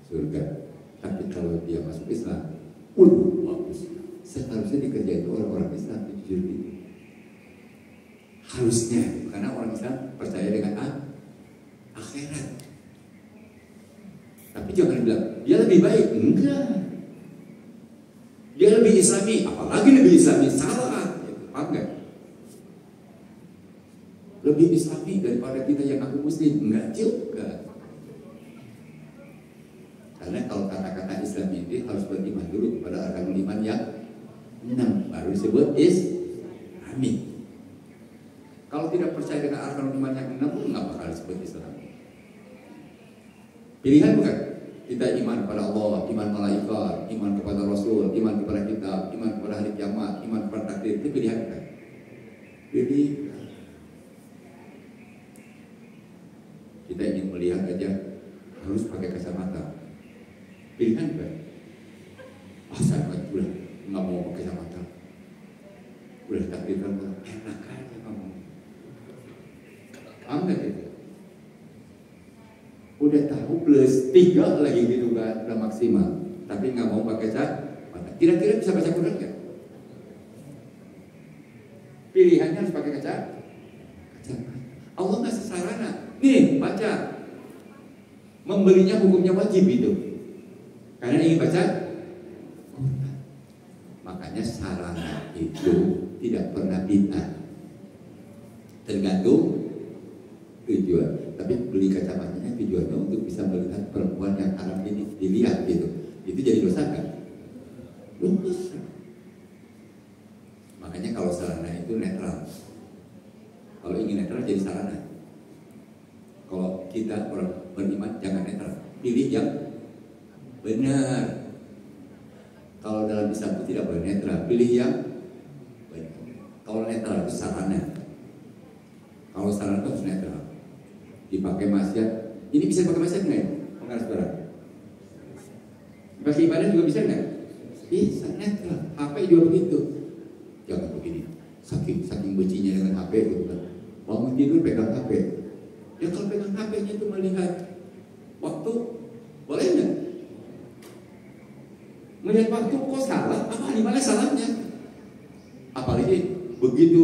surga. Tapi kalau dia masuk Islam, bagus. Seharusnya dikerjain orang-orang Islam itu jujur gitu. Harusnya, karena orang Islam percaya dengan akhirat. Tapi jangan bilang dia lebih baik, enggak. Dia lebih Islami, apalagi lebih Islami, salah. Paham nggak? Lebih Islami daripada kita yang aku Muslim, enggak juga. Karena kalau kata-kata Islam ini harus beriman dulu kepada arkanul iman yang 6, baru disebut Islami. Kalau tidak percaya dengan arkanul iman yang 6, nggak bakal disebut Islam. Pilihan bukan? Kita iman kepada Allah, iman malaikat, iman kepada Rasul, iman kepada kitab, iman kepada hari kiamat, iman kepada takdir. Itu pilihan bukan? Pilihan. Kita ingin melihat aja harus pakai kacamata. Pilihan bukan? Saya udah nggak mau pakai kacamata. Udah takdirkan enak aja kamu. Enggak gitu. Udah tahu plus 3 lagi gitu kan, udah maksimal. Tapi nggak mau pakai kacamata. Kira-kira bisa baca Quran nggak? Pilihannya harus pakai kacamata. Allah ngasih sarana. Nih baca. Membelinya hukumnya wajib itu. Karena ingin baca Quran. Makanya sarana itu tidak pernah bid'ah. Tergantung tujuan. Tapi beli kacamatanya tujuannya untuk bisa melihat perempuan yang haram ini dilihat gitu. Itu jadi dosa kan? Dosa. Makanya kalau sarana itu netral. Kalau ingin netral jadi sarana. Kalau kita orang beriman jangan netral. Pilih yang benar. Kalau dalam Islam itu tidak boleh netral. Pilih yang benar. Kalau netral itu sarana. Kalau sarana itu harus netral. Dipakai maksiat, ini bisa dipakai maksiat nggak ya? Pengaruh saudara. Dipakai ibadah juga bisa nggak? Bisa, netral. HP juga begitu. Jangan begini. Saking bencinya dengan HP gitu kan. Bangun tidur pegang HP. Ya kalau pegang HP-nya itu melihat waktu, boleh nggak? Melihat waktu kok salah? Apa di mana salahnya? Apalagi begitu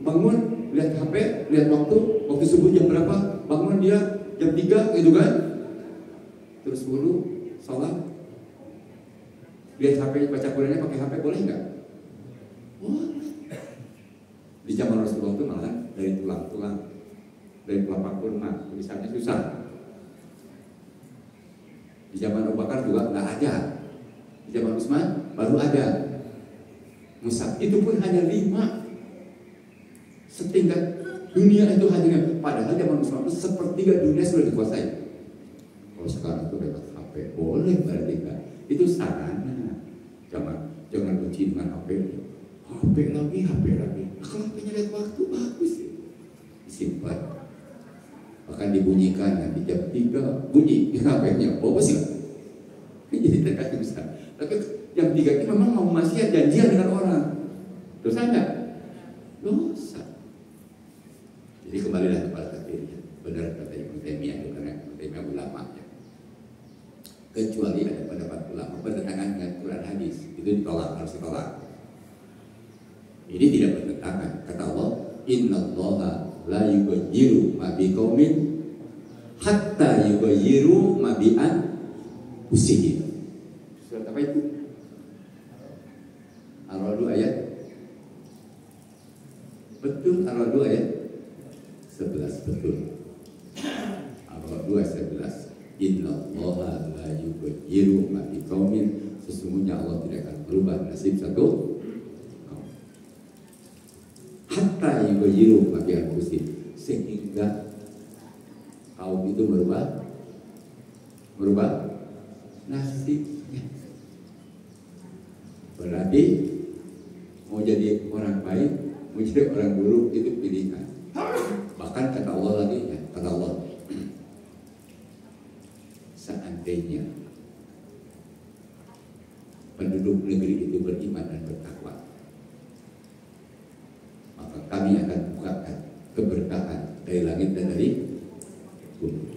bangun lihat HP, lihat waktu subuh jam berapa? Bangun dia jam 3 gitu kan. Terus wudhu, sholat. Lihat HP, baca Qurannya pakai HP, boleh nggak? Boleh. Di zaman Rasulullah itu malah dari tulang-tulang, dari kelapa kurma, tulisannya susah. Di zaman Abu Bakar juga nggak ada. Di zaman Utsman baru ada. Mushaf itu pun hanya 5. Setingkat dunia itu hadirnya. Padahal zaman Islam itu sepertiga dunia sudah dikuasai. Kalau sekarang itu lewat HP, boleh berarti kan? Itu sarana. Jangan benci dengan HP. HP lagi. Nah, kalau HP-nya lihat waktu bagus ya. Disimpan. Bahkan dibunyikan nanti jam 3 bunyi HP-nya. Bagus ya. Jadi terkait besar. Tapi jam 3 ini memang mau maksiat janjian dengan orang. Dosa enggak? Dosa. Jadi kembalilah kepada takdirnya. Benar kata Ibnu Taimiyah itu karena Ibnu Taimiyah ulama ya. Kecuali ada pendapat ulama bertentangan dengan Quran hadis, itu ditolak, harus ditolak. Ini tidak bertentangan. Kata Allah, Innallaha la yughayyiru ma biqaumin hatta yughayyiru ma bi anfusihim. Surat apa itu? Ar-Ra'd ayat betul, Ar-Ra'd ayat 11 betul. Ar-Ra'd 11. Innallaha la yughayyiru ma biqaumin, sesungguhnya Allah tidak akan berubah nasib satu kaum. Hatta yughayyiru ma bi anfusihim, sehingga kaum itu merubah nasibnya. Berarti mau jadi orang baik, mau jadi orang buruk itu pilihan. Bahkan kata Allah lagi, ya, kata Allah, seandainya penduduk negeri itu beriman dan bertakwa, maka kami akan bukakan keberkahan dari langit dan dari bumi.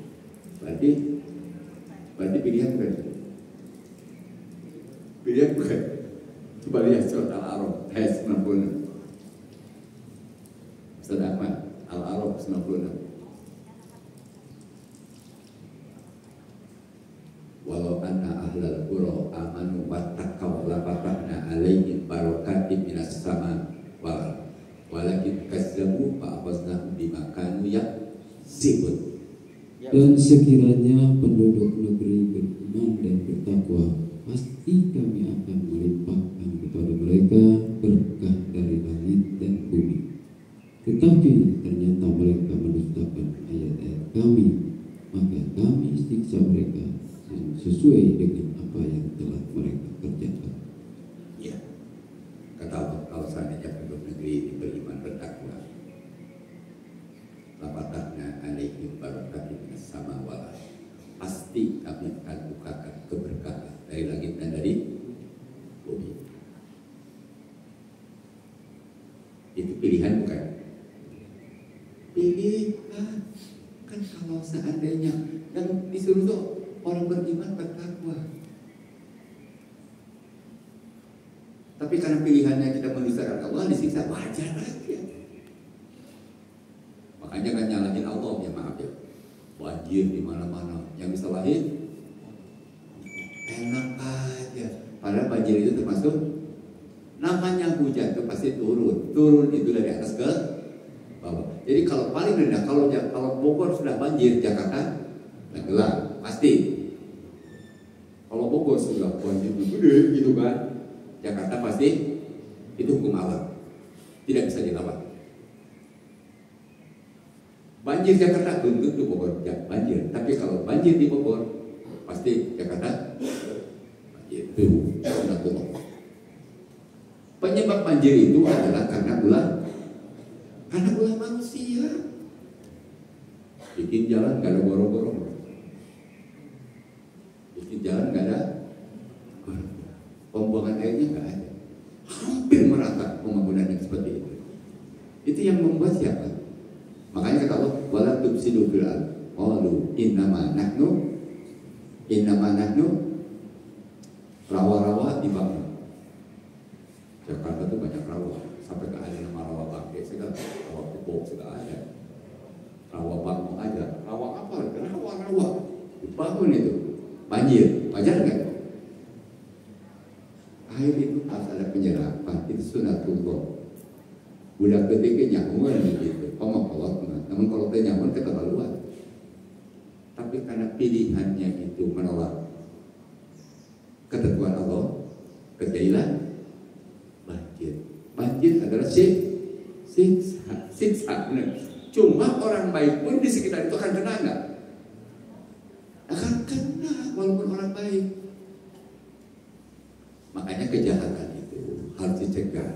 Berarti pilihan bukan? Pilihan bukan? Coba lihat surat Al-A'raf ayat 96. Surat Ahmad Al-A'raf 96. Walau anna ahlal qura amanu wattaqaw la fatahna alaihim barakatim minas sama walakin kazzabu fa akhadnahum bima kanu yaksibun. Dan sekiranya penduduk negeri beriman dan bertakwa, pasti kami akan melimpahkan kepada mereka berkah dari langit dan bumi. Tetapi ternyata mereka mendustakan ayat-ayat kami, maka kami siksa mereka sesuai dengan apa yang telah mereka kerjakan. Ya, kata Allah, kalau seandainya penduduk negeri ini beriman bertakwa, lafatahna alaihim barakatim minas sama wal ardh, pasti kami akan bukakan keberkahan dari langit dan dari bumi. Itu pilihan bukan? Pilihan. Kan kalau seandainya yang disuruh tuh orang beriman bertakwa, tapi karena pilihannya kita mendustakan Allah, disiksa, wajar aja. Makanya kan nyalahin Allah, ya maaf ya. Banjir di mana-mana, yang disalahin enak aja. Padahal banjir itu termasuk, namanya hujan itu pasti turun itu dari atas ke bawah. Jadi kalau paling rendah, kalau Bogor sudah banjir, Jakarta tenggelam pasti. Kalau Bogor sudah banjir gede gitu kan, Jakarta pasti, itu hukum alam, tidak bisa dilawan. Banjir Jakarta belum tentu Bogor banjir, tapi kalau banjir di Bogor pasti Jakarta banjir. Itu sudah turun. Penyebab banjir itu adalah karena ulah manusia. Bikin jalan gak ada gorong-gorong, bikin jalan gak ada pembuangan airnya, gak ada, hampir merata pembangunan yang seperti itu. Itu yang membuat siapa? Makanya kata Allah, wala tufsidu fil ardh, qalu innama nahnu rawa-rawa dibangun. Jakarta itu banyak rawa, sampai ke ada nama rawa bangke, segala rawa pupuk segala ada, rawa bangun aja, rawa apa? Rawa dibangun itu, banjir, wajar nggak? Air itu harus ada penyerapan, itu sunatullah. Budak ketiknya nyaman gitu, Allah. Namun kalau dia nyaman keterlaluan. Tapi karena pilihannya itu menolak ketentuan Allah, terjadilah banjir. Banjir adalah siksa. Cuma orang baik pun di sekitar itu akan kena nggak? Akan kena walaupun orang baik. Makanya kejahatan itu harus dicegah.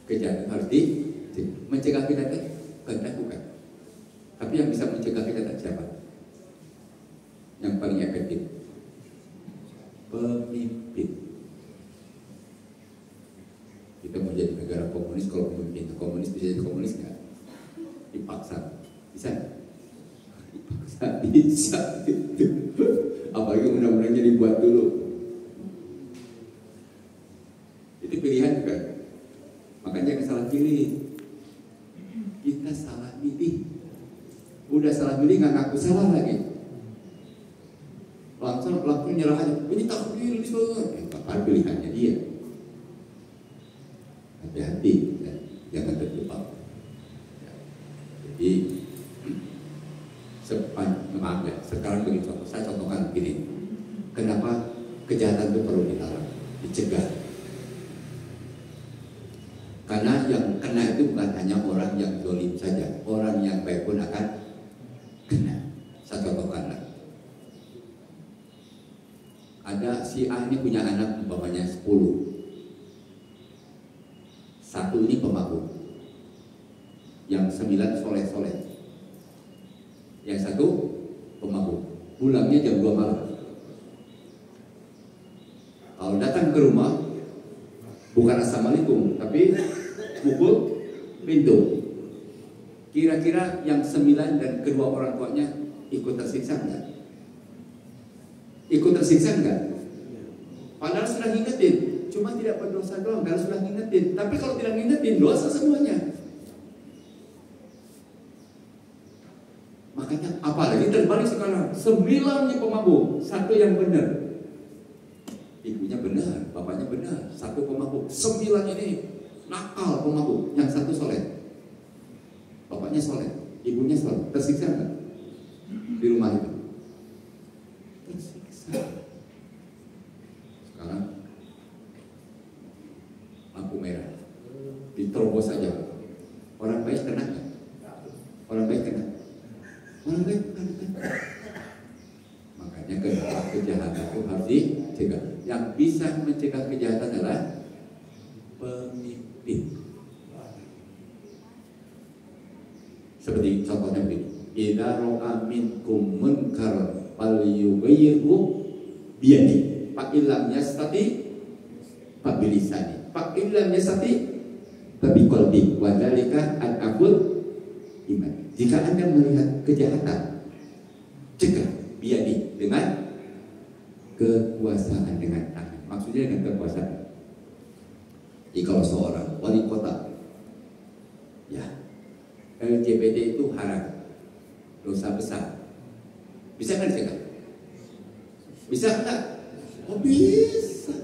Kejahatan harus mencegah kejahatan bukan. Tapi yang bisa mencegah kejahatan siapa? Yang paling efektif, pemimpin. Kita mau jadi negara komunis, kalau pemimpin komunis bisa jadi komunis nggak? Dipaksa, bisa? Bisa. Apalagi undang-undangnya dibuat dulu. Itu pilihan bukan? Makanya jangan salah pilih. Kita salah pilih. Udah salah milih nggak ngaku salah lagi. Langsung nyerah aja. Ini takdir, ini salah. Apa pilihannya dia? Hati-hati, ya. Jangan terjebak. Ya. Jadi maaf ya, sekarang begini contoh. Saya contohkan begini. Kenapa kejahatan itu perlu dilarang, dicegah? Karena yang kena itu bukan hanya orang yang zalim saja, orang yang baik pun akan kena. Saya contohkan. Ada si A ini punya anak umpamanya 10. Satu ini pemabuk, yang 9 soleh-soleh, yang satu pemabuk. Pulangnya jam 2 malam. Kalau datang ke rumah, bukan assalamualaikum, tapi pukul pintu. Kira-kira yang 9 dan kedua orang tuanya ikut tersiksa enggak? Ikut tersiksa enggak? Padahal sudah ngingetin, cuma tidak berdosa doang, kalau sudah ngingetin. Tapi kalau tidak ngingetin, dosa semuanya. Makanya apalagi terbalik sekarang, 9 pemabuk, satu yang benar. Ibunya benar, bapaknya benar, satu pemabuk. 9 ini nakal pemabuk, yang satu soleh. Bapaknya soleh, ibunya soleh. Tersiksa enggak di rumah itu? Tersiksa. Sekarang lampu merah, diterobos saja. Orang baik kena nggak? Orang baik kena. Orang baik kena. Makanya kenapa kejahatan itu harus dicegah. Yang bisa mencegah kejahatan adalah pemimpin. Seperti contohnya begini, idza ra'a minkum munkaran falyughayyirhu biyadi, fa illam yastati fa bilisani, fa illam yastati fa biqalbi, wa dzalika al-aqul iman. Jika Anda melihat kejahatan, cegah biyadi, dengan kekuasaan, dengan tangan. Maksudnya dengan kekuasaan. Jadi kalau seorang wali kota, ya, LGBT itu haram, dosa besar, bisa nggak dicegah? Bisa nggak? Oh bisa.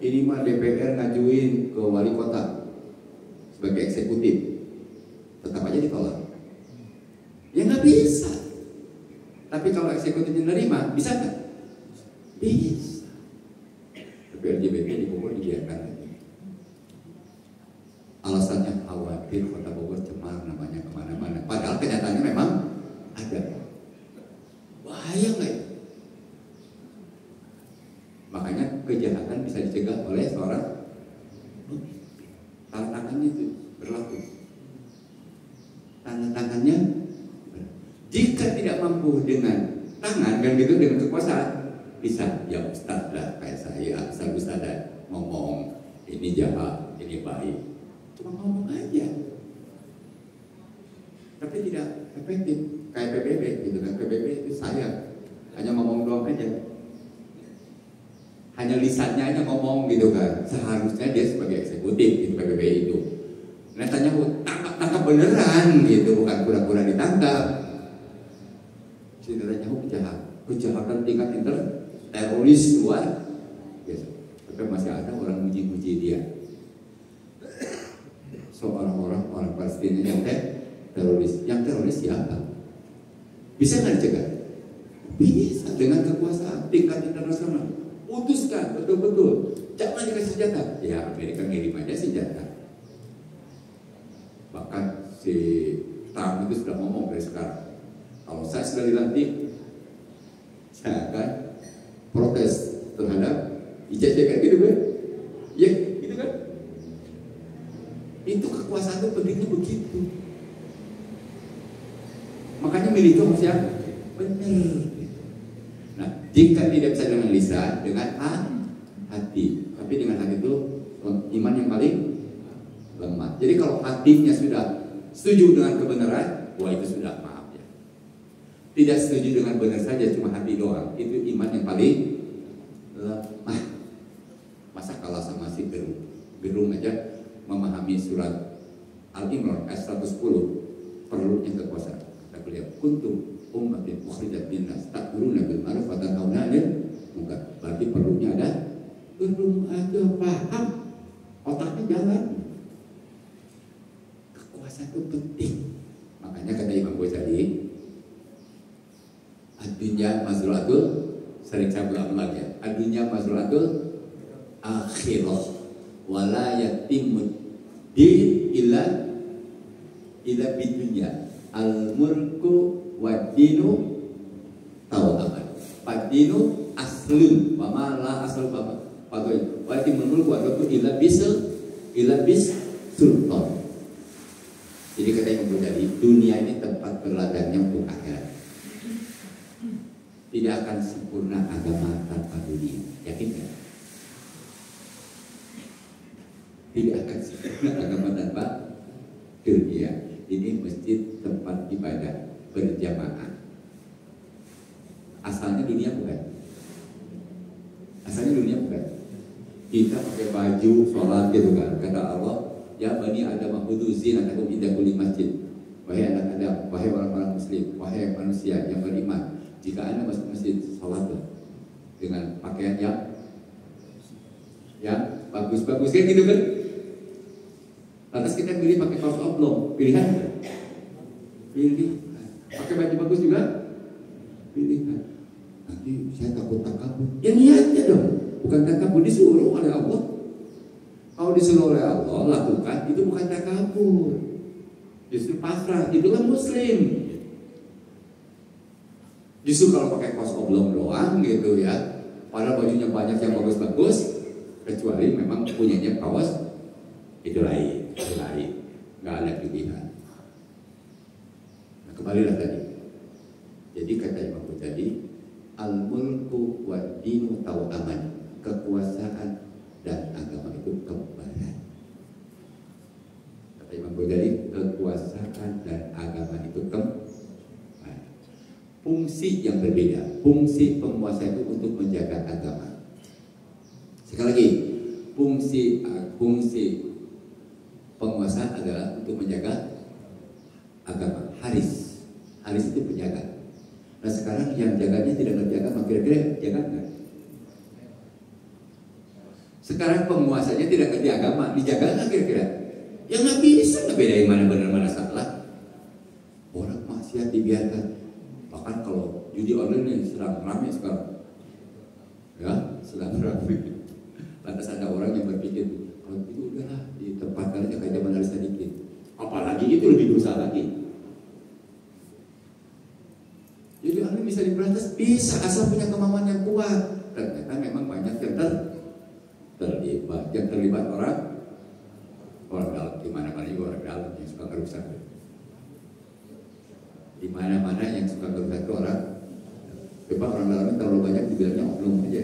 Ini mah DPR ngajuin ke wali kota sebagai eksekutif, tetap aja ditolak. Ya nggak bisa. Tapi kalau eksekutifnya menerima, bisa nggak? Bisa. Tapi LGBT di Bogor dibiarkan lagi. Alasannya khawatir kota Bogor cemar namanya kemana-mana. Padahal kenyataannya memang ada. Bahaya nggak ya? Makanya kejahatan bisa dicegah oleh seorang. Tanda tangannya itu berlaku. Tanda tangannya. Jika tidak mampu dengan tangan dan gitu dengan kekuasaan, bisa ya Ustaz lah kayak saya, Ustaz ngomong ini jahat, ini baik. Cuma ngomong aja, tapi tidak efektif. Kayak PBB gitu kan, PBB itu saya hanya ngomong doang aja, hanya lisannya aja ngomong gitu kan. Seharusnya dia sebagai eksekutif gitu PBB itu. Netanyahu tangkap beneran gitu, bukan pura-pura ditangkap. Si Netanyahu kejahatan tingkat teroris luar biasa. Tapi masih ada orang muji-muji dia. Seorang orang Palestina yang teroris. Yang teroris siapa? Bisa nggak dicegah? Bisa, dengan kekuasaan tingkat internasional. Putuskan betul-betul. Jangan dikasih senjata. Ya Amerika ngirim aja senjata. Bahkan si Trump itu sudah ngomong dari sekarang, kalau saya sudah dilantik, saya akan protes terhadap ICC kan gitu kan? Ya gitu kan? Itu kekuasaan itu pentingnya begitu. Makanya milih itu harus yang benar. Nah, jika tidak bisa dengan lisan, dengan hati. Tapi dengan hati itu iman yang paling lemah. Jadi kalau hatinya sudah setuju dengan kebenaran, wah itu sudah maaf ya. Tidak setuju dengan benar saja, cuma hati doang, itu iman yang paling lemah. Masa kalah sama si gerung aja memahami surat Al-Imran ayat 110. perlunya kekuasaan. Kata beliau, kuntum ummatin ukhrijat linnas ta'muruna bil ma'ruf wa tanhauna 'anil munkar. Berarti perlunya ada belum aja paham, otaknya jalan. Kekuasaan itu penting. Makanya kata Imam Ghazali, ad-dunya mazra'atul, sering saya ulang lagi ya, ad-dunya mazra'atul akhirah wala yatimud din ila bidunya al-mulku wad-dinu tawaman fad-dinu aslun wa ma la asal pagoy wa yatimul mulku wad-dinu ila bis sultan. Jadi kata Imam Ghazali, dunia ini tempat berladangnya untuk akhirat. Tidak akan sempurna agama tanpa dunia. Yakin kan? Tidak akan sempurna agama tanpa dunia. Ini masjid tempat ibadah berjamaah. Asalnya dunia bukan. Asalnya dunia bukan. Kita pakai baju sholat gitu kan. Kata Allah, ya bani Adam khudhu zinatakum inda kulli masjid. Wahai anak Adam, wahai orang-orang muslim, wahai manusia yang beriman, jika Anda masuk masjid, sholatlah dengan pakaian yang bagus-bagus kan gitu kan. Lantas kita pilih pakai kaos oblong, pilihan. Pilih. Pakai baju bagus juga, pilihan. Nanti saya takut takabur. Ya niatnya dong, bukan takabur, disuruh oleh Allah. Kalau disuruh oleh Allah lakukan, itu bukan takabur, justru pasrah. Itulah muslim. Justru kalau pakai kaos oblong doang gitu ya, padahal bajunya banyak yang bagus-bagus, kecuali memang punyanya kaos, itu lain, nggak ada pilihan. Nah, kembalilah tadi. Jadi kata Imam Ghazali, al-mulku wa dinu tawaman, kekuasaan dan agama itu kembaran. Kata Imam Ghazali, kekuasaan dan agama itu kembaran. Fungsi yang berbeda. Fungsi penguasa itu untuk menjaga agama. Sekali lagi, fungsi penguasa adalah untuk menjaga agama. Haris itu penjaga. Nah sekarang yang jaganya tidak menjaga, maka kira-kira jaga nggak? Sekarang penguasanya tidak ngerti agama, dijaga nggak kira-kira? Ya nggak bisa, nggak bedain mana benar mana salah. Orang maksiat dibiarkan. Bahkan kalau judi online yang sedang ramai sekarang, ya sedang ramai. Lantas ada orang yang berpikir, kalau itu udahlah ditempatkan aja kayak zaman hari sedikit. Apalagi itu lebih dosa lagi. Jadi online bisa diberantas, bisa asal punya kemauan yang kuat. Ternyata memang banyak yang terlibat orang dalam, di mana-mana juga orang dalam yang suka ngerusak. Di mana-mana yang suka ngerusak itu orang. Coba orang dalamnya terlalu banyak dibilangnya oknum aja.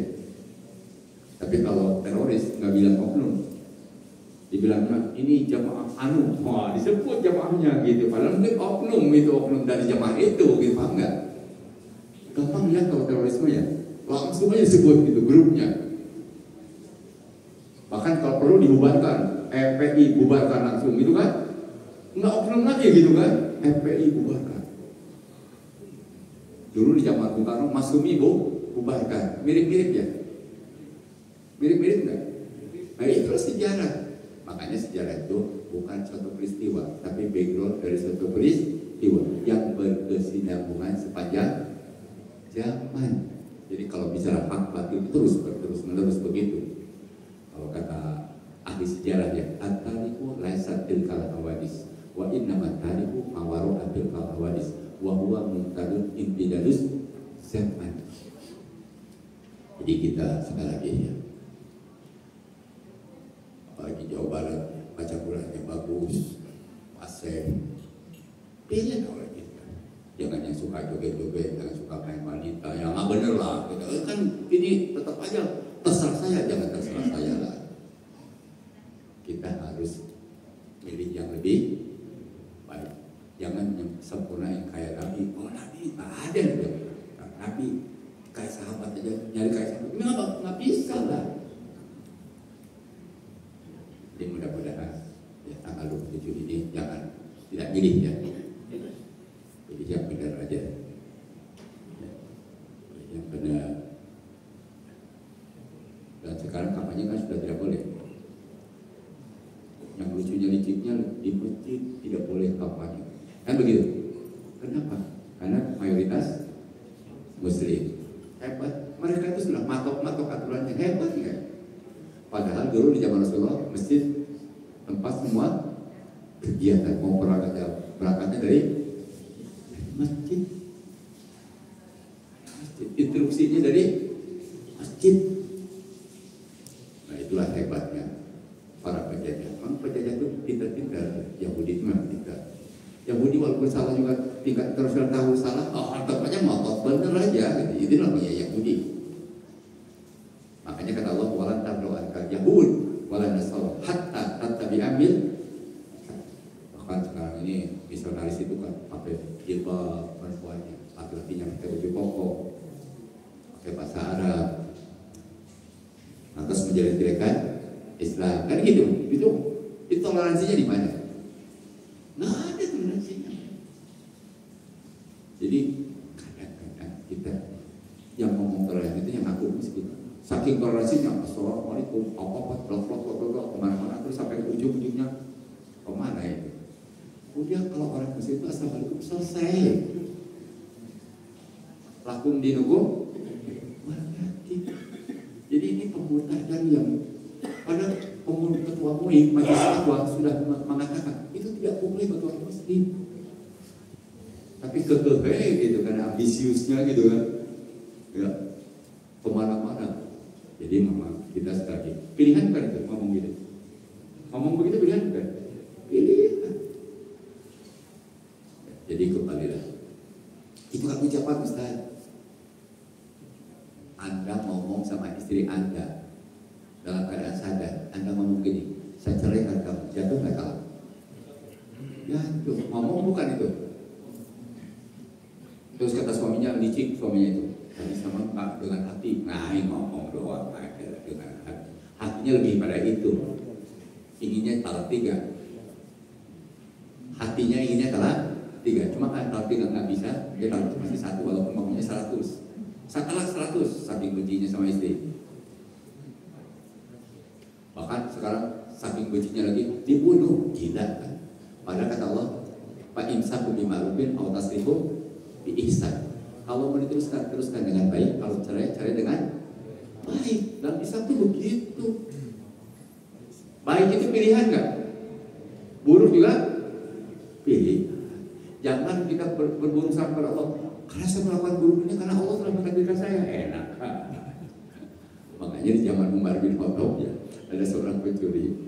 Tapi kalau teroris nggak bilang oknum, dibilangnya ini jamaah anu, wah disebut jamaahnya gitu. Padahal mungkin oknum dari jamaah itu, gitu, paham nggak? Gampang lihat kalau terorisme ya, langsung aja sebut gitu grupnya. Bahkan kalau perlu dibubarkan, FPI bubarkan langsung gitu kan? Nggak oknum lagi gitu kan? FPI bubarkan. Dulu di zaman Bung Karno, Masyumi bubarkan, mirip-mirip ya? Mirip-mirip nggak? Nah itulah sejarah. Makanya sejarah itu bukan suatu peristiwa, tapi background dari suatu peristiwa yang berkesinambungan sepanjang zaman. Jadi kalau bicara hak batil terus menerus begitu. Kalau kata ahli sejarah ya, at-tariku laisat tilkal hawadis wa innama tariku mawaru tilkal hawadis wa huwa muntadun intidalus zaman. Jadi kita sekali lagi ya, apalagi Jawa Barat baca Qurannya bagus, pasir, pilih oleh kita. Jangan yang suka joget-joget, jangan suka main wanita, yang nggak bener lah. Kita kan ini tetap aja terserah saya, jangan terserah saya lah. Kita harus pilih yang lebih baik. Jangan yang sempurna yang kayak Nabi. Oh Nabi nggak ada gitu. Nabi kayak sahabat aja, nyari kayak sahabat. Kenapa? Nggak bisa lah. Jadi mudah-mudahan ya, tanggal 27 ini jangan tidak milih ya. maksudnya di masjid tidak boleh kampanye. Kan begitu? Kenapa? Karena mayoritas Muslim. Hebat. Mereka itu sudah matok-matok aturannya, hebat ya. Padahal dulu di zaman Rasulullah masjid tempat semua kegiatan mau berangkatnya dari masjid. Instruksinya dari masjid. Nah itulah hebatnya para penjajah. Memang penjajah itu pintar-pintar. Yahudi itu memang pintar. Yahudi walaupun salah juga tingkat terus tahu salah, tempatnya ngotot bener aja. Gitu. Itu namanya Yahudi. Makanya kata Allah, walan tablu ankal Yahud, walan nasara hatta tattabi'amil. Bahkan sekarang ini misionaris itu kan pakai jilbab perempuannya, laki-lakinya pakai baju koko, pakai bahasa Arab, lantas menjelek-jelekan Islam, kan gitu. Itu toleransinya di mana? Nggak ada toleransinya. Jadi kadang-kadang kita yang ngomong toleransi itu yang ngaku miskin. Saking toleransinya, assalamualaikum, apa-apa, blok-blok, kemana-mana, terus sampai ke ujung-ujungnya kemana itu? Udah kalau orang muslim itu assalamualaikum selesai. Lakum dinukum waliyati. Jadi ini pemutaran yang pada ketua MUI majelis fatwa sudah mengatakan itu tidak boleh bagi orang muslim. Tapi kekeh gitu kan, ambisiusnya gitu kan, ya kemana-mana. Jadi memang kita sekali pilihan kan itu ngomong gitu, ngomong begitu pilihan kan, pilihan. Jadi kembalilah. Itu kan ucapan Ustaz. Anda ngomong sama istri Anda dalam keadaan sadar, Anda ngomong gini, saya ceraikan kamu, jatuh nggak kalah? Jatuh. Ngomong bukan itu. Terus kata suaminya, licik suaminya itu, kami sama Pak dengan hati, nah ini ngomong doang aja dengan hati. Hatinya lebih pada itu. Inginnya talak 3. Hatinya inginnya talak 3. Cuma kan talak 3 nggak bisa, dia talak masih 1 walaupun ngomongnya 100. Talak 100 saking bencinya sama istri. Bahkan sekarang saking bencinya lagi dibunuh, gila kan? Padahal kata Allah, Pak imsaku bima'rufin aw tasrifu bi ihsan. Kalau mau teruskan dengan baik, kalau cerai dengan baik. Dan Islam itu begitu. Baik itu pilihan nggak? Buruk juga pilih. Jangan kita berburuk sama Allah. Karena saya melakukan buruk ini karena Allah telah mentakdirkan saya. Enak. Makanya di zaman Umar bin Khattab ya, ada seorang pencuri.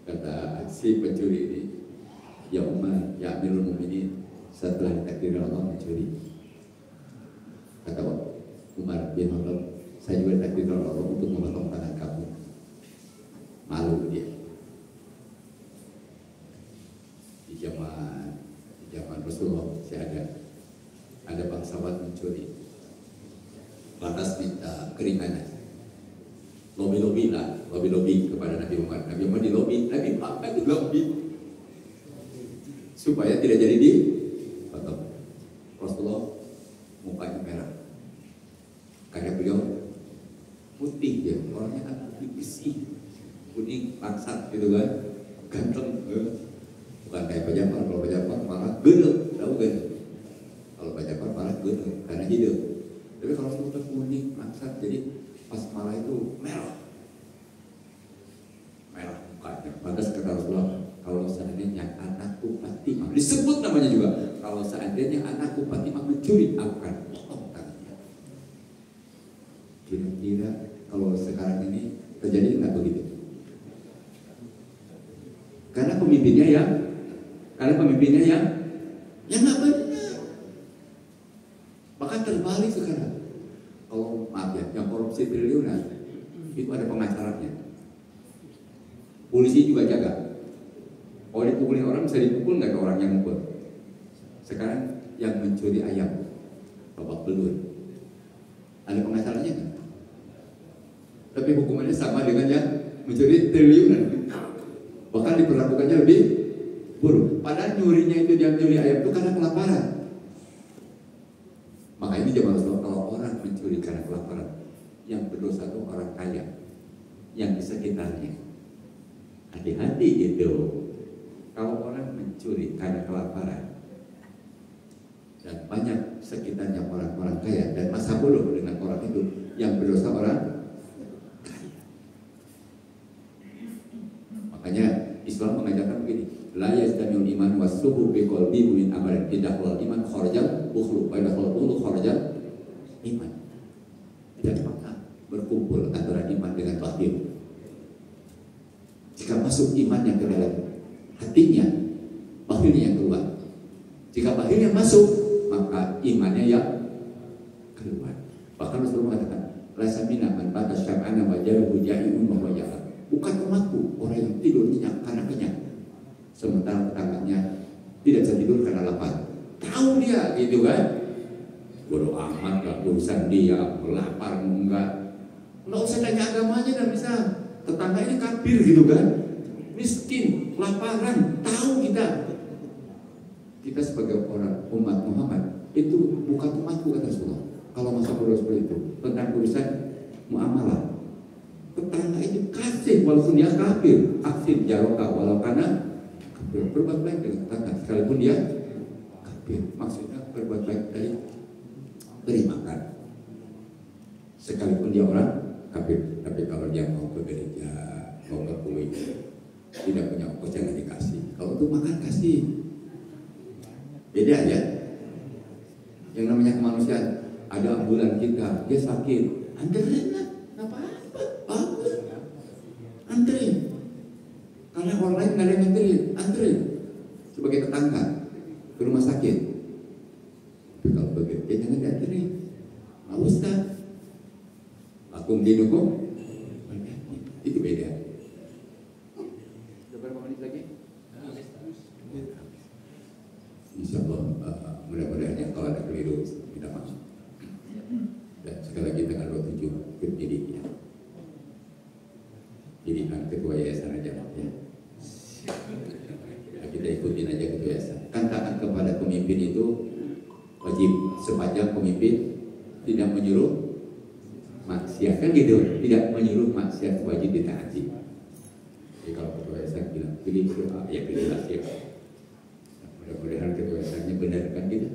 Kata si pencuri ini, ya Umar, ya Amirul Mukminin, setelah ditakdirkan Allah mencuri. Kata Umar bin Khattab, saya juga ditakdirkan Allah untuk memotong tangan kamu. Malu dia. Di zaman Rasulullah saya ada bangsawan mencuri, lantas minta keringanan, lobi kepada Nabi Umar. Nabi Umar dilobi, Nabi makan dilobi supaya tidak jadi dipotong. Rasulullah mukanya merah karena beliau putih dia, orangnya kan putih bersih, kuning langsat gitu kan, ganteng. Bukan kayak Bajapar, kalau Bajapar malah gendut, tahu kan? Kalau Bajapar malah gendut karena hidup. Tapi kalau sudah kuning, langsat, jadi pas malah itu merah mukanya. Pantas kata Rasulullah, kalau seandainya anakku Fatimah, disebut namanya juga, kalau seandainya anakku Fatimah mencuri, aku akan potong tangannya. Kira-kira kalau sekarang ini terjadi nggak begitu? Karena pemimpinnya yang nggak benar. Bahkan terbalik sekarang. Kalau maaf ya, yang korupsi triliunan itu ada pengacaranya. Polisi juga jaga. Kalau dipukulin orang bisa dipukul nggak ke orang yang mukul. Sekarang yang mencuri ayam, babak belur, ada pengacaranya kan? Tapi hukumannya sama dengan yang mencuri triliunan. Bahkan diperlakukannya lebih buruk. Padahal nyurinya itu, dia nyuri ayam itu karena kelaparan. Maka ini zaman Rasulullah, kalau orang mencuri karena kelaparan, yang berdosa itu orang kaya, yang di sekitarnya. Hati-hati gitu. Kalau orang mencuri karena kelaparan, dan banyak sekitarnya orang-orang kaya, dan masa bodoh dengan orang itu yang berdosa orang kaya. Makanya Islam mengajarkan begini, la yastamiul iman was-suhu bi qalbi min amalin idahul iman kharajal bukhlu wa idahul bukhlu kharajal iman. Tidak pernah berkumpul antara iman dengan bakhil. Jika masuk iman yang ke dalam hatinya, bakhilnya yang keluar. Jika bakhilnya masuk, maka imannya yang keluar. Bahkan Rasulullah mengatakan, "Laisa minna man bata syab'ana wa jaruhu ja'iun wa huwa bukan umatku orang yang tidur nyenyak karena kenyang, sementara tetangganya tidak bisa tidur karena lapar. Tahu dia gitu kan? Bodoh amat lah urusan dia, lapar enggak. Nggak usah tanya agamanya dan bisa. Tetangga ini kafir gitu kan, miskin, laparan, tahu kita. Kita sebagai orang umat Muhammad itu bukan umatku kata Rasulullah. Kalau masa bodoh seperti itu tentang urusan muamalah, tetangga itu kasih walaupun dia kafir, aksin jaroka walau karena kafir, berbuat baik dengan tetangga sekalipun dia kafir. Maksudnya berbuat baik dari beri makan sekalipun dia orang kafir. Tapi kalau dia mau ke gereja, mau ke kuil, tidak punya ongkos jangan dikasih. Kalau untuk makan kasih. Beda ya. Yang namanya kemanusiaan, ada ambulan kita, dia sakit, anterin lah, nggak apa-apa, bagus, anterin. Karena orang lain nggak ada yang anterin sebagai tetangga ke rumah sakit. Tapi kalau begitu, jangan dianterin. Pak Ustaz, akum dinukum. Itu beda. Berapa menit lagi? Insya Allah mudah-mudahan yang kalau ada keliru minta maaf. Dan sekali lagi tanggal 27 pendidik ya. Pilihan ketua yayasan aja ya. Kita ikutin aja ketua yayasan. Kan taat kepada pemimpin itu wajib sepanjang pemimpin tidak menyuruh maksiat, kan gitu, tidak menyuruh maksiat wajib ditaati. Jadi kalau ketua yayasan bilang pilih A, ya pilihlah ya. Mudah-mudahan ketua yayasannya benar kan gitu.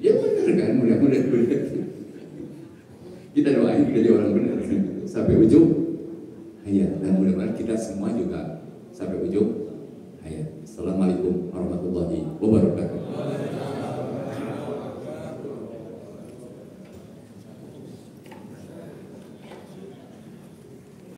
Ya benar kan, mudah-mudahan benar. Kita doain jadi orang benar sampai ujung hayat, dan mudah-mudahan kita semua juga sampai ujung hayat. Assalamualaikum warahmatullahi wabarakatuh.